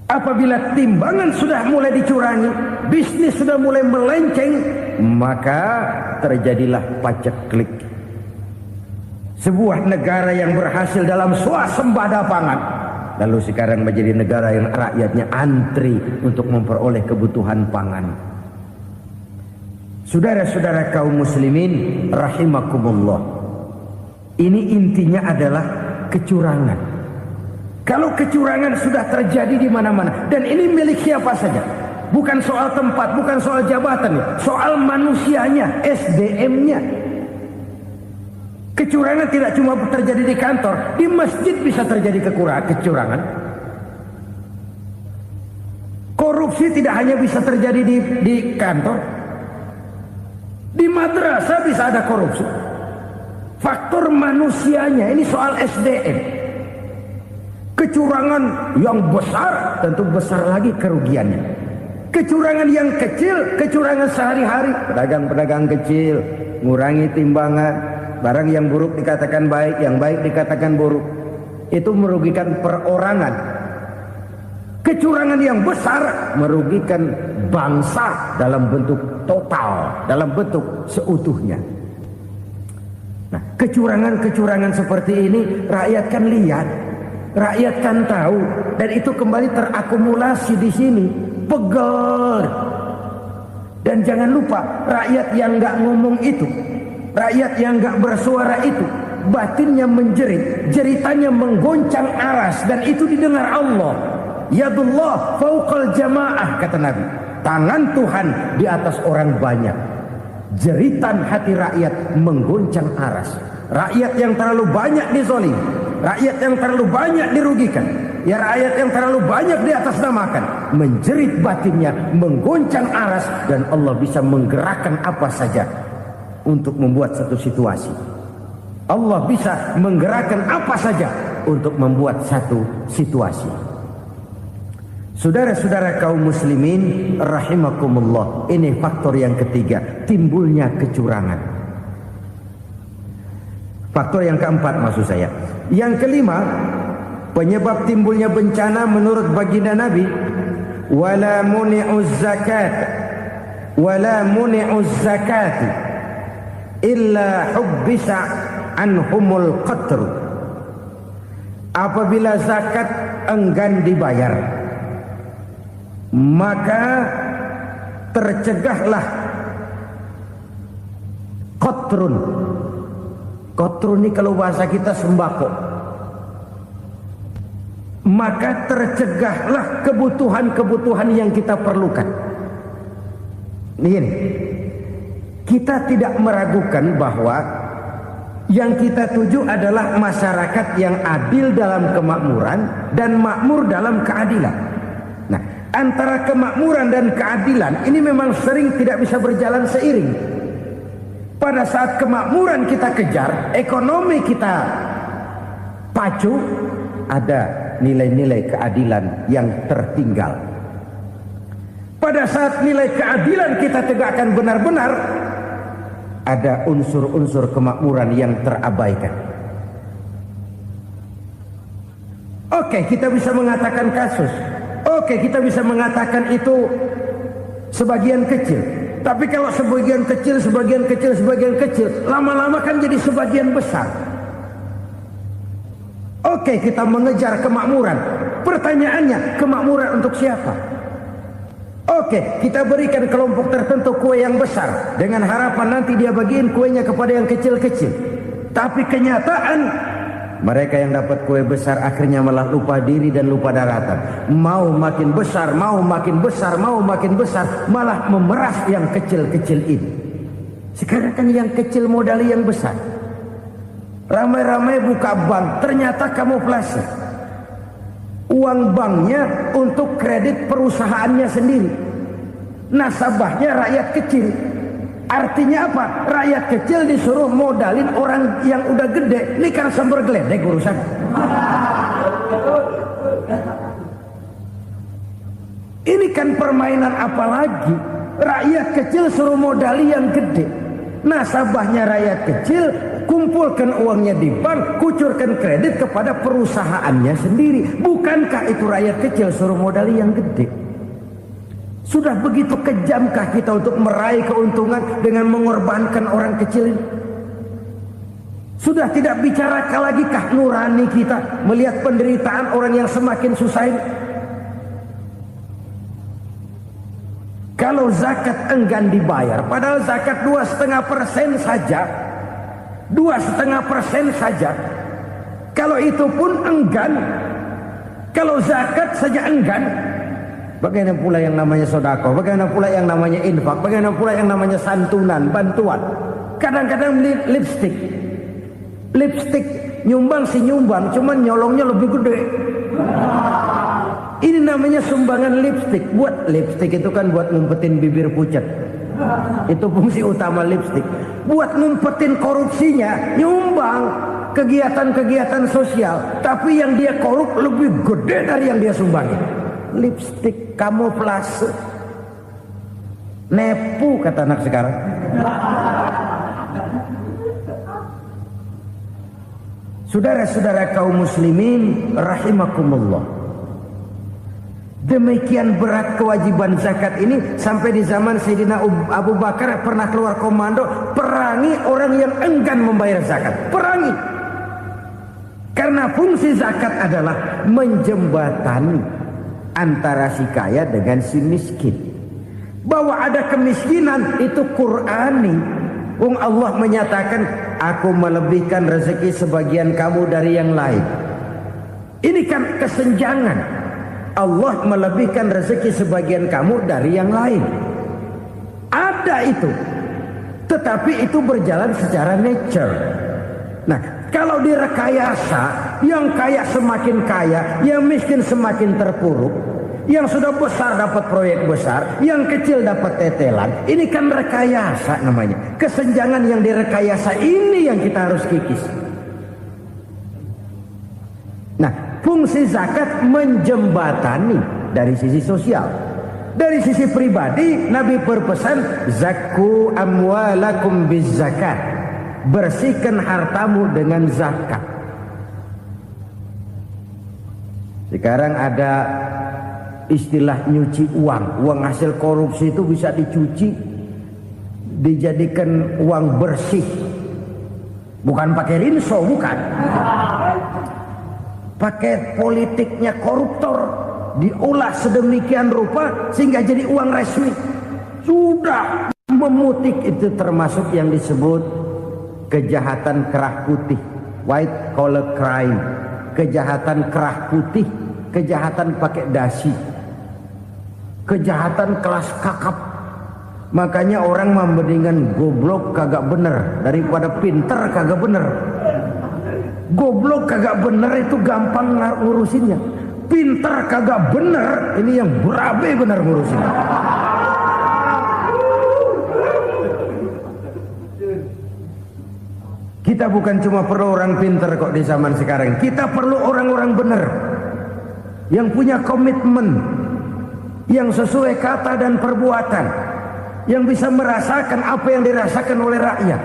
Apabila timbangan sudah mulai dicurangi, bisnis sudah mulai melenceng, maka terjadilah paceklik. Sebuah negara yang berhasil dalam swasembada pangan, lalu sekarang menjadi negara yang rakyatnya antri untuk memperoleh kebutuhan pangan. Saudara-saudara kaum muslimin rahimakumullah, ini intinya adalah kecurangan. Kalau kecurangan sudah terjadi di mana-mana, dan ini milik siapa saja, bukan soal tempat, bukan soal jabatan, soal manusianya, SDM-nya. Kecurangan tidak cuma terjadi di kantor, di masjid bisa terjadi kecurangan. Korupsi tidak hanya bisa terjadi di kantor, di madrasah bisa ada korupsi. Faktor manusianya, ini soal SDM. Kecurangan yang besar, tentu besar lagi kerugiannya. Kecurangan yang kecil, kecurangan sehari-hari, pedagang-pedagang kecil ngurangi timbangan, barang yang buruk dikatakan baik, yang baik dikatakan buruk, itu merugikan perorangan. Kecurangan yang besar merugikan bangsa dalam bentuk total, dalam bentuk seutuhnya. Nah, kecurangan-kecurangan seperti ini rakyat kan lihat, rakyat kan tahu, dan itu kembali terakumulasi di sini, pegel. Dan jangan lupa, rakyat yang nggak ngomong itu, rakyat yang nggak bersuara itu, batinnya menjerit, jeritannya menggoncang aras, dan itu didengar Allah. Yadullah fauqal jamaah, kata Nabi, tangan Tuhan di atas orang banyak. Jeritan hati rakyat menggoncang aras. Rakyat yang terlalu banyak dizolimi, rakyat yang terlalu banyak dirugikan, ya rakyat yang terlalu banyak di atas namakan, menjerit batinnya, menggoncang aras, dan Allah bisa menggerakkan apa saja untuk membuat satu situasi. Allah bisa menggerakkan apa saja untuk membuat satu situasi. Saudara-saudara kaum muslimin rahimakumullah, ini faktor yang ketiga, timbulnya kecurangan. Faktor yang keempat maksud saya. Yang kelima, penyebab timbulnya bencana menurut baginda Nabi, wala muni'uz zakat wala muni'uz zakat illa hubbisa anhumul qatr. Apabila zakat enggan dibayar, maka tercegahlah qatrun. Qatrun ini kalau bahasa kita sembako. Maka tercegahlah kebutuhan-kebutuhan yang kita perlukan. Ini, kita tidak meragukan bahwa yang kita tuju adalah masyarakat yang adil dalam kemakmuran dan makmur dalam keadilan. Nah, antara kemakmuran dan keadilan ini memang sering tidak bisa berjalan seiring. Pada saat kemakmuran kita kejar, ekonomi kita pacu, ada nilai-nilai keadilan yang tertinggal. Pada saat nilai keadilan kita tegakkan benar-benar, ada unsur-unsur kemakmuran yang terabaikan. Oke, kita bisa mengatakan kasus. Oke, kita bisa mengatakan itu sebagian kecil. Tapi kalau sebagian kecil, lama-lama kan jadi sebagian besar. Oke, kita mengejar kemakmuran. Pertanyaannya, kemakmuran untuk siapa? Oke, kita berikan kelompok tertentu kue yang besar dengan harapan nanti dia bagiin kuenya kepada yang kecil-kecil. Tapi kenyataan, mereka yang dapat kue besar akhirnya malah lupa diri dan lupa daratan. Mau makin besar, malah memeras yang kecil-kecil ini. Sekarang kan yang kecil modali yang besar. Ramai-ramai buka bank, ternyata kamuflase. Uang banknya untuk kredit perusahaannya sendiri. Nasabahnya rakyat kecil. Artinya apa? Rakyat kecil disuruh modalin orang yang udah gede. Ini kan sumber geledek urusan. Ini kan permainan apa lagi? Rakyat kecil suruh modali yang gede. Nasabahnya rakyat kecil, kumpulkan uangnya di bank, kucurkan kredit kepada perusahaannya sendiri. Bukankah itu rakyat kecil suruh modali yang gede? Sudah begitu kejamkah kita untuk meraih keuntungan dengan mengorbankan orang kecil ini? Sudah tidak bicara lagi kah nurani kita melihat penderitaan orang yang semakin susah ini? Kalau zakat enggan dibayar, padahal zakat 2,5% saja, 2,5% saja. Kalau itu pun enggan, kalau zakat saja enggan, bagaimana pula yang namanya sedekah, bagaimana pula yang namanya infak, bagaimana pula yang namanya santunan, bantuan. Kadang-kadang lipstick nyumbang si nyumbang, cuman nyolongnya lebih gede. Ini namanya sumbangan lipstick. Buat lipstick itu kan buat ngumpetin bibir pucat. Itu fungsi utama lipstick. Buat ngumpetin korupsinya, nyumbang kegiatan-kegiatan sosial. Tapi yang dia korup lebih gede dari yang dia sumbangin. Lipstick kamuflase. Nepu kata anak sekarang. Saudara-saudara kaum muslimin rahimakumullah. Demikian berat kewajiban zakat ini sampai di zaman Sayyidina Abu Bakar pernah keluar komando perangi orang yang enggan membayar zakat. Perangi. Karena fungsi zakat adalah menjembatani antara si kaya dengan si miskin. Bahwa ada kemiskinan itu Qur'ani. Allah menyatakan, aku melebihkan rezeki sebagian kamu dari yang lain. Ini kan kesenjangan. Allah melebihkan rezeki sebagian kamu dari yang lain. Ada itu. Tetapi itu berjalan secara nature. Nah, kalau direkayasa, Yang kaya semakin kaya, yang miskin semakin terpuruk. Yang sudah besar dapat proyek besar, yang kecil dapat tetelan. Ini kan rekayasa namanya. Kesenjangan yang direkayasa ini yang kita harus kikis. Nah, fungsi zakat menjembatani dari sisi sosial. Dari sisi pribadi, Nabi berpesan, zakku amwalakum biz zakat. Bersihkan hartamu dengan zakat. Sekarang ada istilah nyuci uang. Uang hasil korupsi itu bisa dicuci, dijadikan uang bersih. Bukan pakai rinso, bukan. Pakai politiknya koruptor, diolah sedemikian rupa sehingga jadi uang resmi. Sudah memutik, itu termasuk yang disebut kejahatan kerah putih, white collar crime. Kejahatan kerah putih, kejahatan pakai dasi, kejahatan kelas kakap. Makanya orang mendingan goblok kagak bener daripada pinter kagak bener. Goblok kagak bener itu gampang ngurusinnya. Pinter kagak bener, ini yang berabe bener ngurusinnya. Kita bukan cuma perlu orang pinter kok di zaman sekarang. Kita perlu orang-orang benar, yang punya komitmen, yang sesuai kata dan perbuatan, yang bisa merasakan apa yang dirasakan oleh rakyat,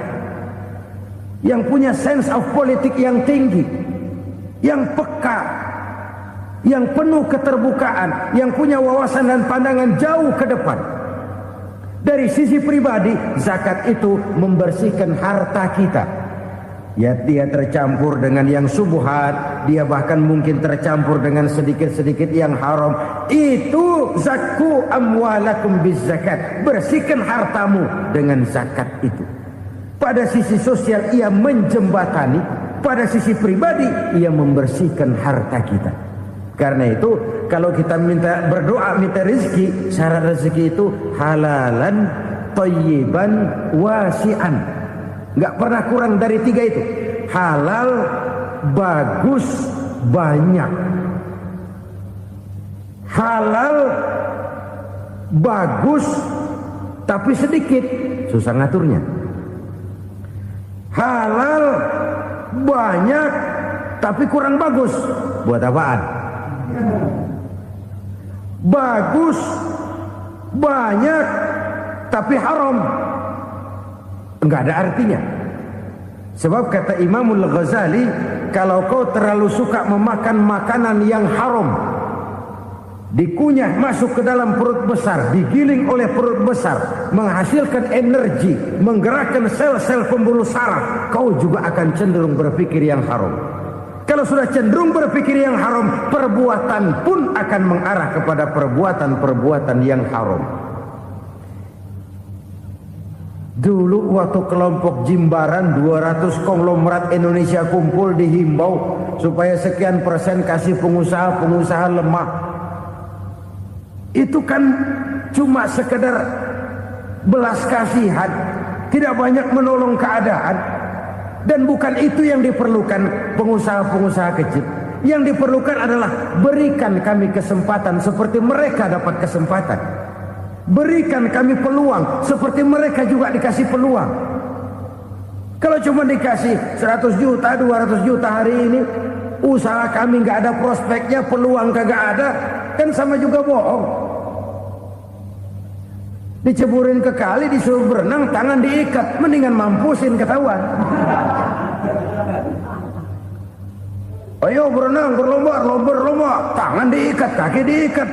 yang punya sense of politik yang tinggi, yang peka, yang penuh keterbukaan, yang punya wawasan dan pandangan jauh ke depan. Dari sisi pribadi, zakat itu membersihkan harta kita. Ya, dia tercampur dengan yang subuhat, dia bahkan mungkin tercampur dengan sedikit-sedikit yang haram. Itu zakku amwalakum biz zakat. Bersihkan hartamu dengan zakat itu. Pada sisi sosial ia menjembatani, pada sisi pribadi ia membersihkan harta kita. Karena itu kalau kita berdoa minta rezeki, syarat rezeki itu halalan thayyiban wasi'an. Nggak pernah kurang dari 3 itu. Halal, bagus, banyak. Halal, bagus, tapi sedikit, susah ngaturnya. Halal, banyak, tapi kurang bagus. Buat apaan? Bagus, banyak, tapi haram. Enggak ada artinya. Sebab kata Imamul Ghazali, kalau kau terlalu suka memakan makanan yang haram, dikunyah masuk ke dalam perut besar, digiling oleh perut besar, menghasilkan energi, menggerakkan sel-sel pembuluh saraf, kau juga akan cenderung berpikir yang haram. Kalau sudah cenderung berpikir yang haram, perbuatan pun akan mengarah kepada perbuatan-perbuatan yang haram. Dulu waktu kelompok Jimbaran 200 konglomerat Indonesia kumpul, dihimbau supaya sekian persen kasih pengusaha-pengusaha lemah. Itu kan cuma sekedar belas kasihan, tidak banyak menolong keadaan. Dan bukan itu yang diperlukan pengusaha-pengusaha kecil. Yang diperlukan adalah berikan kami kesempatan seperti mereka dapat kesempatan. Berikan kami peluang seperti mereka juga dikasih peluang. Kalau cuma dikasih 100 juta, 200 juta hari ini, usaha kami nggak ada prospeknya, peluang kagak ada, kan sama juga bohong. Diceburin ke kali, disuruh berenang, tangan diikat, mendingan mampusin ketahuan. Ayo berenang, berlomba, tangan diikat, kaki diikat.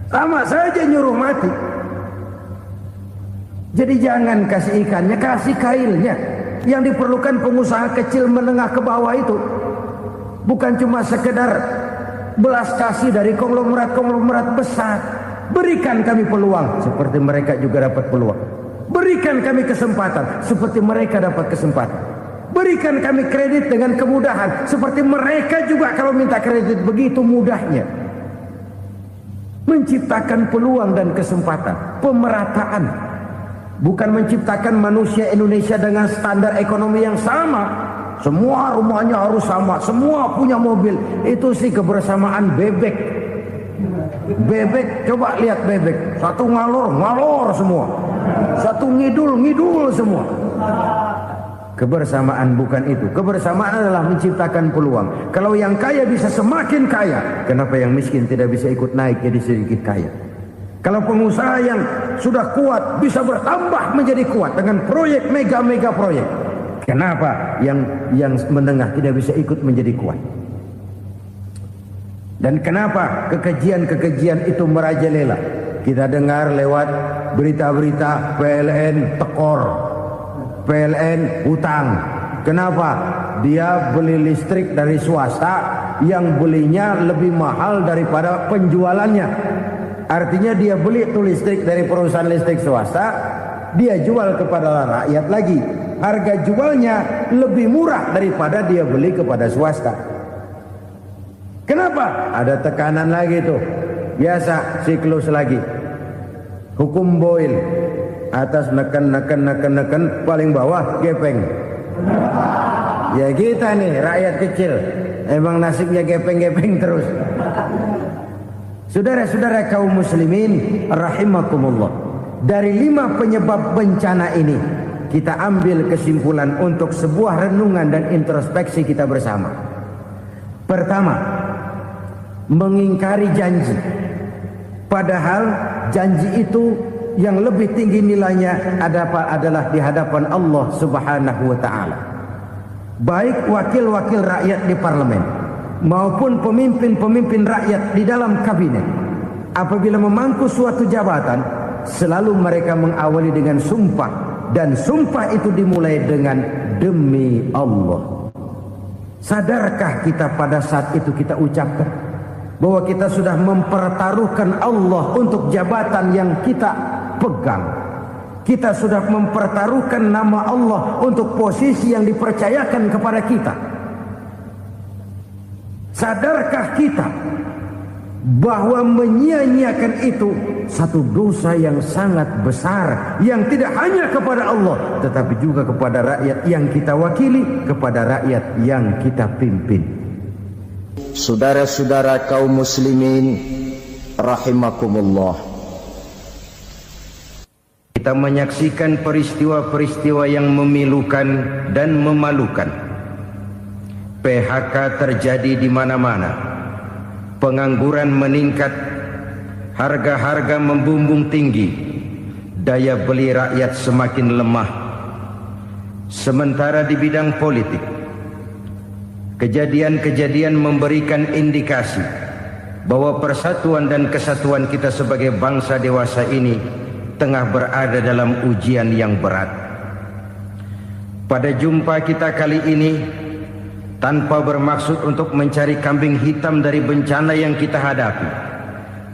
Sama saja nyuruh mati. Jadi jangan kasih ikannya, kasih kailnya. Yang diperlukan pengusaha kecil menengah ke bawah itu bukan cuma sekedar belas kasih dari konglomerat-konglomerat besar. Berikan kami peluang seperti mereka juga dapat peluang. Berikan kami kesempatan seperti mereka dapat kesempatan. Berikan kami kredit dengan kemudahan seperti mereka juga kalau minta kredit begitu mudahnya. Menciptakan peluang dan kesempatan, pemerataan. Bukan menciptakan manusia Indonesia dengan standar ekonomi yang sama, semua rumahnya harus sama, semua punya mobil. Itu sih kebersamaan bebek. Bebek, coba lihat bebek, satu ngalor semua, satu ngidul semua. Kebersamaan bukan itu. Kebersamaan adalah menciptakan peluang. Kalau yang kaya bisa semakin kaya, kenapa yang miskin tidak bisa ikut naik jadi sedikit kaya? Kalau pengusaha yang sudah kuat bisa bertambah menjadi kuat dengan proyek mega proyek, kenapa yang menengah tidak bisa ikut menjadi kuat? Dan kenapa kekejian itu merajalela? Kita dengar lewat berita-berita PLN tekor, PLN hutang. Kenapa? Dia beli listrik dari swasta yang belinya lebih mahal daripada penjualannya. Artinya dia beli itu listrik dari perusahaan listrik swasta, dia jual kepada rakyat lagi. Harga jualnya lebih murah daripada dia beli kepada swasta. Kenapa? Ada tekanan lagi tuh. Biasa siklus lagi. Hukum Boyle. Atas neken, paling bawah gepeng. Ya kita nih rakyat kecil, emang nasibnya gepeng terus. Saudara-saudara kaum muslimin rahimakumullah, dari 5 penyebab bencana ini kita ambil kesimpulan untuk sebuah renungan dan introspeksi kita bersama. Pertama, mengingkari janji, padahal janji itu yang lebih tinggi nilainya adalah di hadapan Allah Subhanahu wa ta'ala. Baik wakil-wakil rakyat di parlemen maupun pemimpin-pemimpin rakyat di dalam kabinet, apabila memangku suatu jabatan, selalu mereka mengawali dengan sumpah, dan sumpah itu dimulai dengan demi Allah. Sadarkah kita pada saat itu kita ucapkan bahwa kita sudah mempertaruhkan Allah untuk jabatan yang kita pegang? Kita sudah mempertaruhkan nama Allah untuk posisi yang dipercayakan kepada kita. Sadarkah kita bahwa menyia-nyiakan itu satu dosa yang sangat besar, yang tidak hanya kepada Allah tetapi juga kepada rakyat yang kita wakili, kepada rakyat yang kita pimpin. Saudara-saudara kaum muslimin rahimakumullah, kita menyaksikan peristiwa-peristiwa yang memilukan dan memalukan. PHK terjadi di mana-mana, pengangguran meningkat, harga-harga membumbung tinggi, daya beli rakyat semakin lemah. Sementara di bidang politik, kejadian-kejadian memberikan indikasi bahwa persatuan dan kesatuan kita sebagai bangsa dewasa ini tengah berada dalam ujian yang berat. Pada jumpa kita kali ini, tanpa bermaksud untuk mencari kambing hitam dari bencana yang kita hadapi,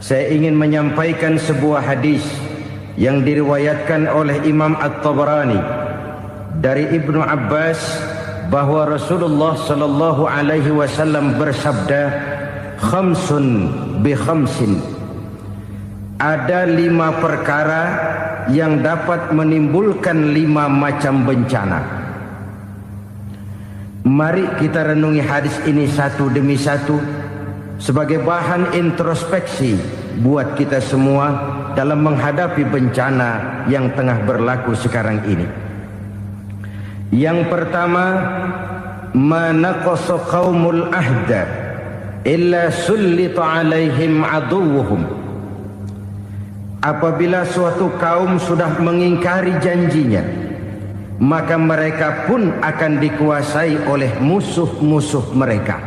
saya ingin menyampaikan sebuah hadis yang diriwayatkan oleh Imam At-Tabarani dari Ibnu Abbas, bahwa Rasulullah sallallahu alaihi wasallam bersabda, khamsun bi khamsin, ada 5 perkara yang dapat menimbulkan 5 macam bencana. Mari kita renungi hadis ini satu demi satu sebagai bahan introspeksi buat kita semua dalam menghadapi bencana yang tengah berlaku sekarang ini. Yang pertama, manaqasa qaumul ahda illa sullita alaihim aduwwuhum. Apabila suatu kaum sudah mengingkari janjinya, maka mereka pun akan dikuasai oleh musuh-musuh mereka.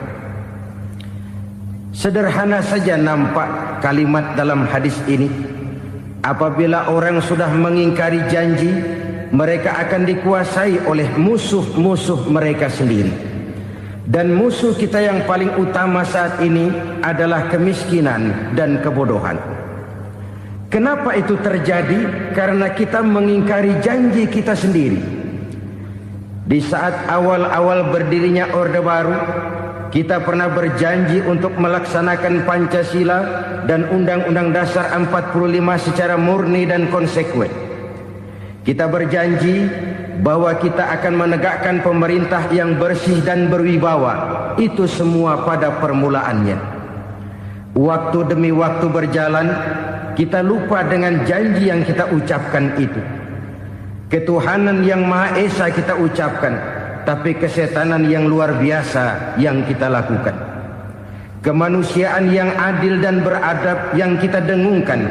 Sederhana saja nampak kalimat dalam hadis ini. Apabila orang sudah mengingkari janji, mereka akan dikuasai oleh musuh-musuh mereka sendiri. Dan musuh kita yang paling utama saat ini adalah kemiskinan dan kebodohan. Kenapa itu terjadi? Karena kita mengingkari janji kita sendiri. Di saat awal-awal berdirinya Orde Baru, kita pernah berjanji untuk melaksanakan Pancasila dan Undang-Undang Dasar 45 secara murni dan konsekuen. Kita berjanji bahwa kita akan menegakkan pemerintah yang bersih dan berwibawa. Itu semua pada permulaannya. Waktu demi waktu berjalan, kita lupa dengan janji yang kita ucapkan itu. Ketuhanan yang Maha Esa kita ucapkan, tapi kesetanan yang luar biasa yang kita lakukan. Kemanusiaan yang adil dan beradab yang kita dengungkan,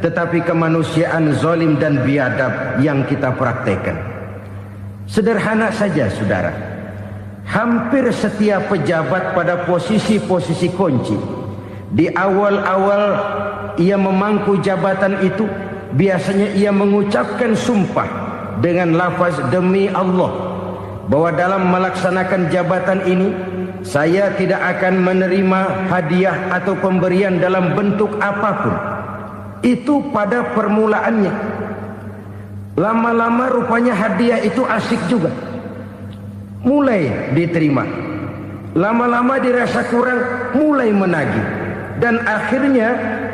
tetapi kemanusiaan zalim dan biadab yang kita praktekkan. Sederhana saja saudara, hampir setiap pejabat pada posisi-posisi kunci, di awal-awal ia memangku jabatan itu, biasanya ia mengucapkan sumpah dengan lafaz demi Allah, bahwa dalam melaksanakan jabatan ini saya tidak akan menerima hadiah atau pemberian dalam bentuk apapun. Itu pada permulaannya. Lama-lama rupanya hadiah itu asik juga, mulai diterima. Lama-lama dirasa kurang, mulai menagih. Dan akhirnya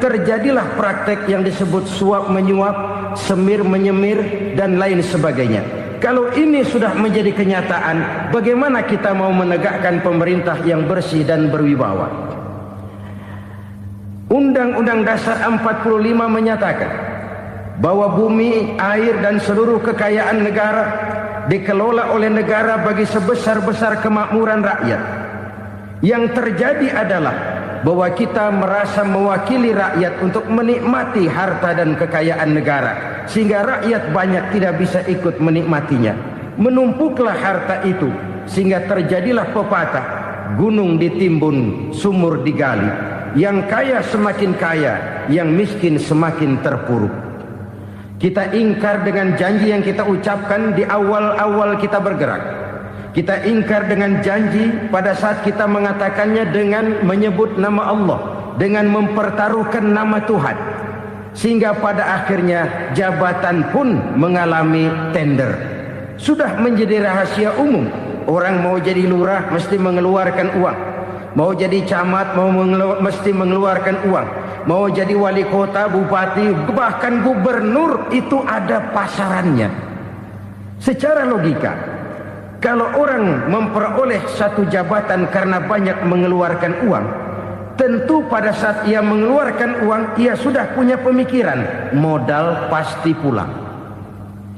terjadilah praktek yang disebut suap menyuap, semir menyemir, dan lain sebagainya. Kalau ini sudah menjadi kenyataan, bagaimana kita mau menegakkan pemerintah yang bersih dan berwibawa? Undang-Undang Dasar 45 menyatakan bahwa bumi, air, dan seluruh kekayaan negara dikelola oleh negara bagi sebesar-besar kemakmuran rakyat. Yang terjadi adalah bahwa kita merasa mewakili rakyat untuk menikmati harta dan kekayaan negara, sehingga rakyat banyak tidak bisa ikut menikmatinya. Menumpuklah harta itu sehingga terjadilah pepatah, gunung ditimbun, sumur digali. Yang kaya semakin kaya, yang miskin semakin terpuruk. Kita ingkar dengan janji yang kita ucapkan di awal-awal kita bergerak. Kita ingkar dengan janji pada saat kita mengatakannya dengan menyebut nama Allah, dengan mempertaruhkan nama Tuhan. Sehingga pada akhirnya jabatan pun mengalami tender. Sudah menjadi rahasia umum. Orang mau jadi lurah mesti mengeluarkan uang. Mau jadi camat mesti mengeluarkan uang. Mau jadi wali kota, bupati, bahkan gubernur, itu ada pasarannya. Secara logika, kalau orang memperoleh satu jabatan karena banyak mengeluarkan uang, tentu pada saat ia mengeluarkan uang, ia sudah punya pemikiran, modal pasti pulang,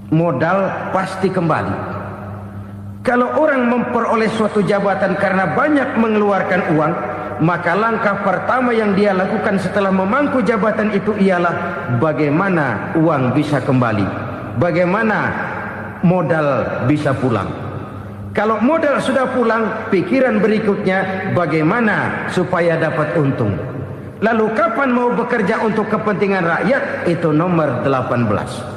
modal pasti kembali. Kalau orang memperoleh suatu jabatan karena banyak mengeluarkan uang, maka langkah pertama yang dia lakukan setelah memangku jabatan itu ialah bagaimana uang bisa kembali, bagaimana modal bisa pulang. Kalau modal sudah pulang, pikiran berikutnya bagaimana supaya dapat untung. Lalu kapan mau bekerja untuk kepentingan rakyat? Itu nomor 18.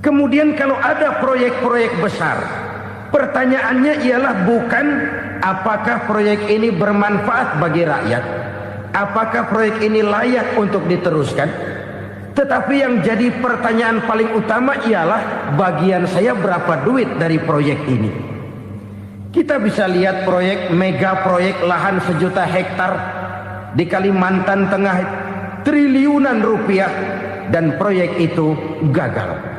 Kemudian kalau ada proyek-proyek besar, pertanyaannya ialah bukan apakah proyek ini bermanfaat bagi rakyat, apakah proyek ini layak untuk diteruskan, tetapi yang jadi pertanyaan paling utama ialah bagian saya berapa duit dari proyek ini. Kita bisa lihat proyek, mega proyek lahan 1 juta hektar di Kalimantan Tengah, triliunan rupiah, dan proyek itu gagal.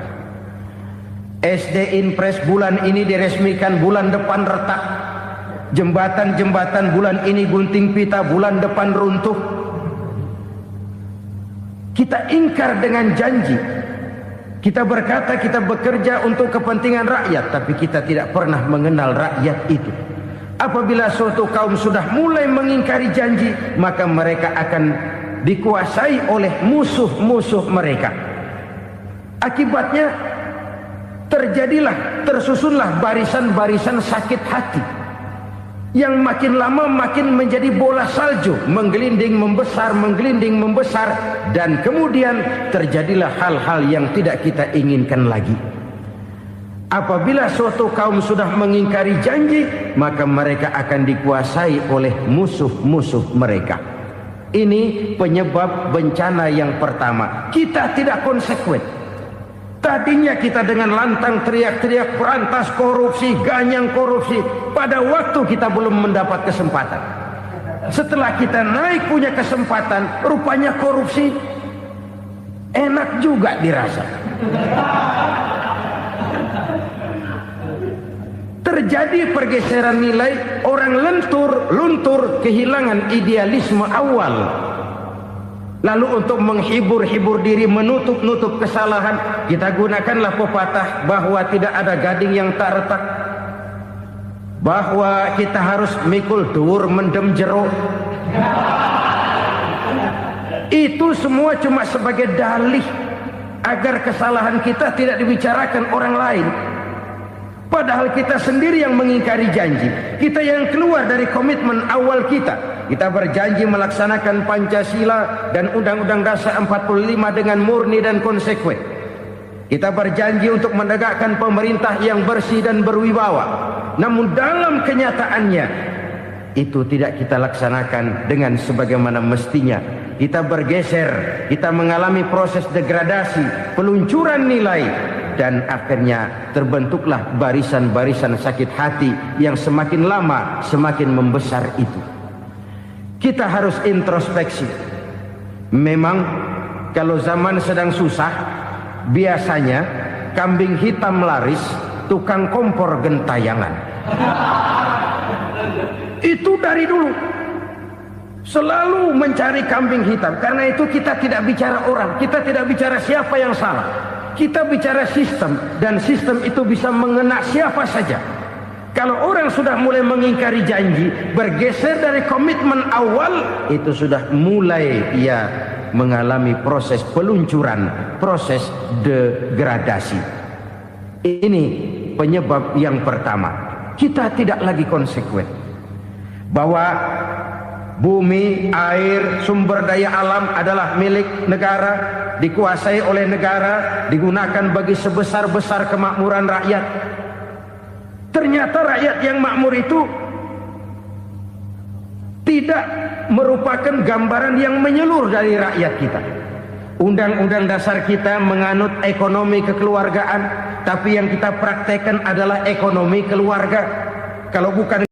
SD Impres bulan ini diresmikan, bulan depan retak. Jembatan-jembatan bulan ini gunting pita, bulan depan runtuh. Kita ingkar dengan janji. Kita berkata kita bekerja untuk kepentingan rakyat, tapi kita tidak pernah mengenal rakyat itu. Apabila suatu kaum sudah mulai mengingkari janji, maka mereka akan dikuasai oleh musuh-musuh mereka. Akibatnya tersusunlah barisan-barisan sakit hati yang makin lama makin menjadi bola salju, menggelinding membesar, dan kemudian terjadilah hal-hal yang tidak kita inginkan lagi. Apabila suatu kaum sudah mengingkari janji, maka mereka akan dikuasai oleh musuh-musuh mereka. Ini penyebab bencana yang pertama. Kita tidak konsekuen. Tadinya kita dengan lantang teriak-teriak berantas korupsi, ganyang korupsi. Pada waktu kita belum mendapat kesempatan. Setelah kita naik punya kesempatan, rupanya korupsi enak juga dirasa. Terjadi pergeseran nilai, orang luntur, kehilangan idealisme awal. Lalu untuk menghibur-hibur diri, menutup-nutup kesalahan, kita gunakanlah pepatah bahwa tidak ada gading yang tak retak, bahwa kita harus mikul dur mendem jero. Itu semua cuma sebagai dalih agar kesalahan kita tidak dibicarakan orang lain. Padahal kita sendiri yang mengingkari janji. Kita yang keluar dari komitmen awal kita. Kita berjanji melaksanakan Pancasila dan Undang-Undang Dasar 45 dengan murni dan konsekuen. Kita berjanji untuk menegakkan pemerintah yang bersih dan berwibawa. Namun dalam kenyataannya itu tidak kita laksanakan dengan sebagaimana mestinya. Kita bergeser, kita mengalami proses degradasi, peluncuran nilai, dan akhirnya terbentuklah barisan-barisan sakit hati yang semakin lama semakin membesar itu. Kita harus introspeksi. Memang kalau zaman sedang susah, biasanya kambing hitam laris, tukang kompor gentayangan. Itu dari dulu selalu mencari kambing hitam. Karena itu kita tidak bicara orang, kita tidak bicara siapa yang salah, kita bicara sistem. Dan sistem itu bisa mengena siapa saja. Kalau orang sudah mulai mengingkari janji, bergeser dari komitmen awal, itu sudah mulai ia mengalami proses peluncuran, proses degradasi. Ini penyebab yang pertama. Kita tidak lagi konsekuen bahwa bumi, air, sumber daya alam adalah milik negara, dikuasai oleh negara, digunakan bagi sebesar-besar kemakmuran rakyat. Ternyata rakyat yang makmur itu tidak merupakan gambaran yang menyeluruh dari rakyat kita. Undang-undang dasar kita menganut ekonomi kekeluargaan, tapi yang kita praktekkan adalah ekonomi keluarga. Kalau bukan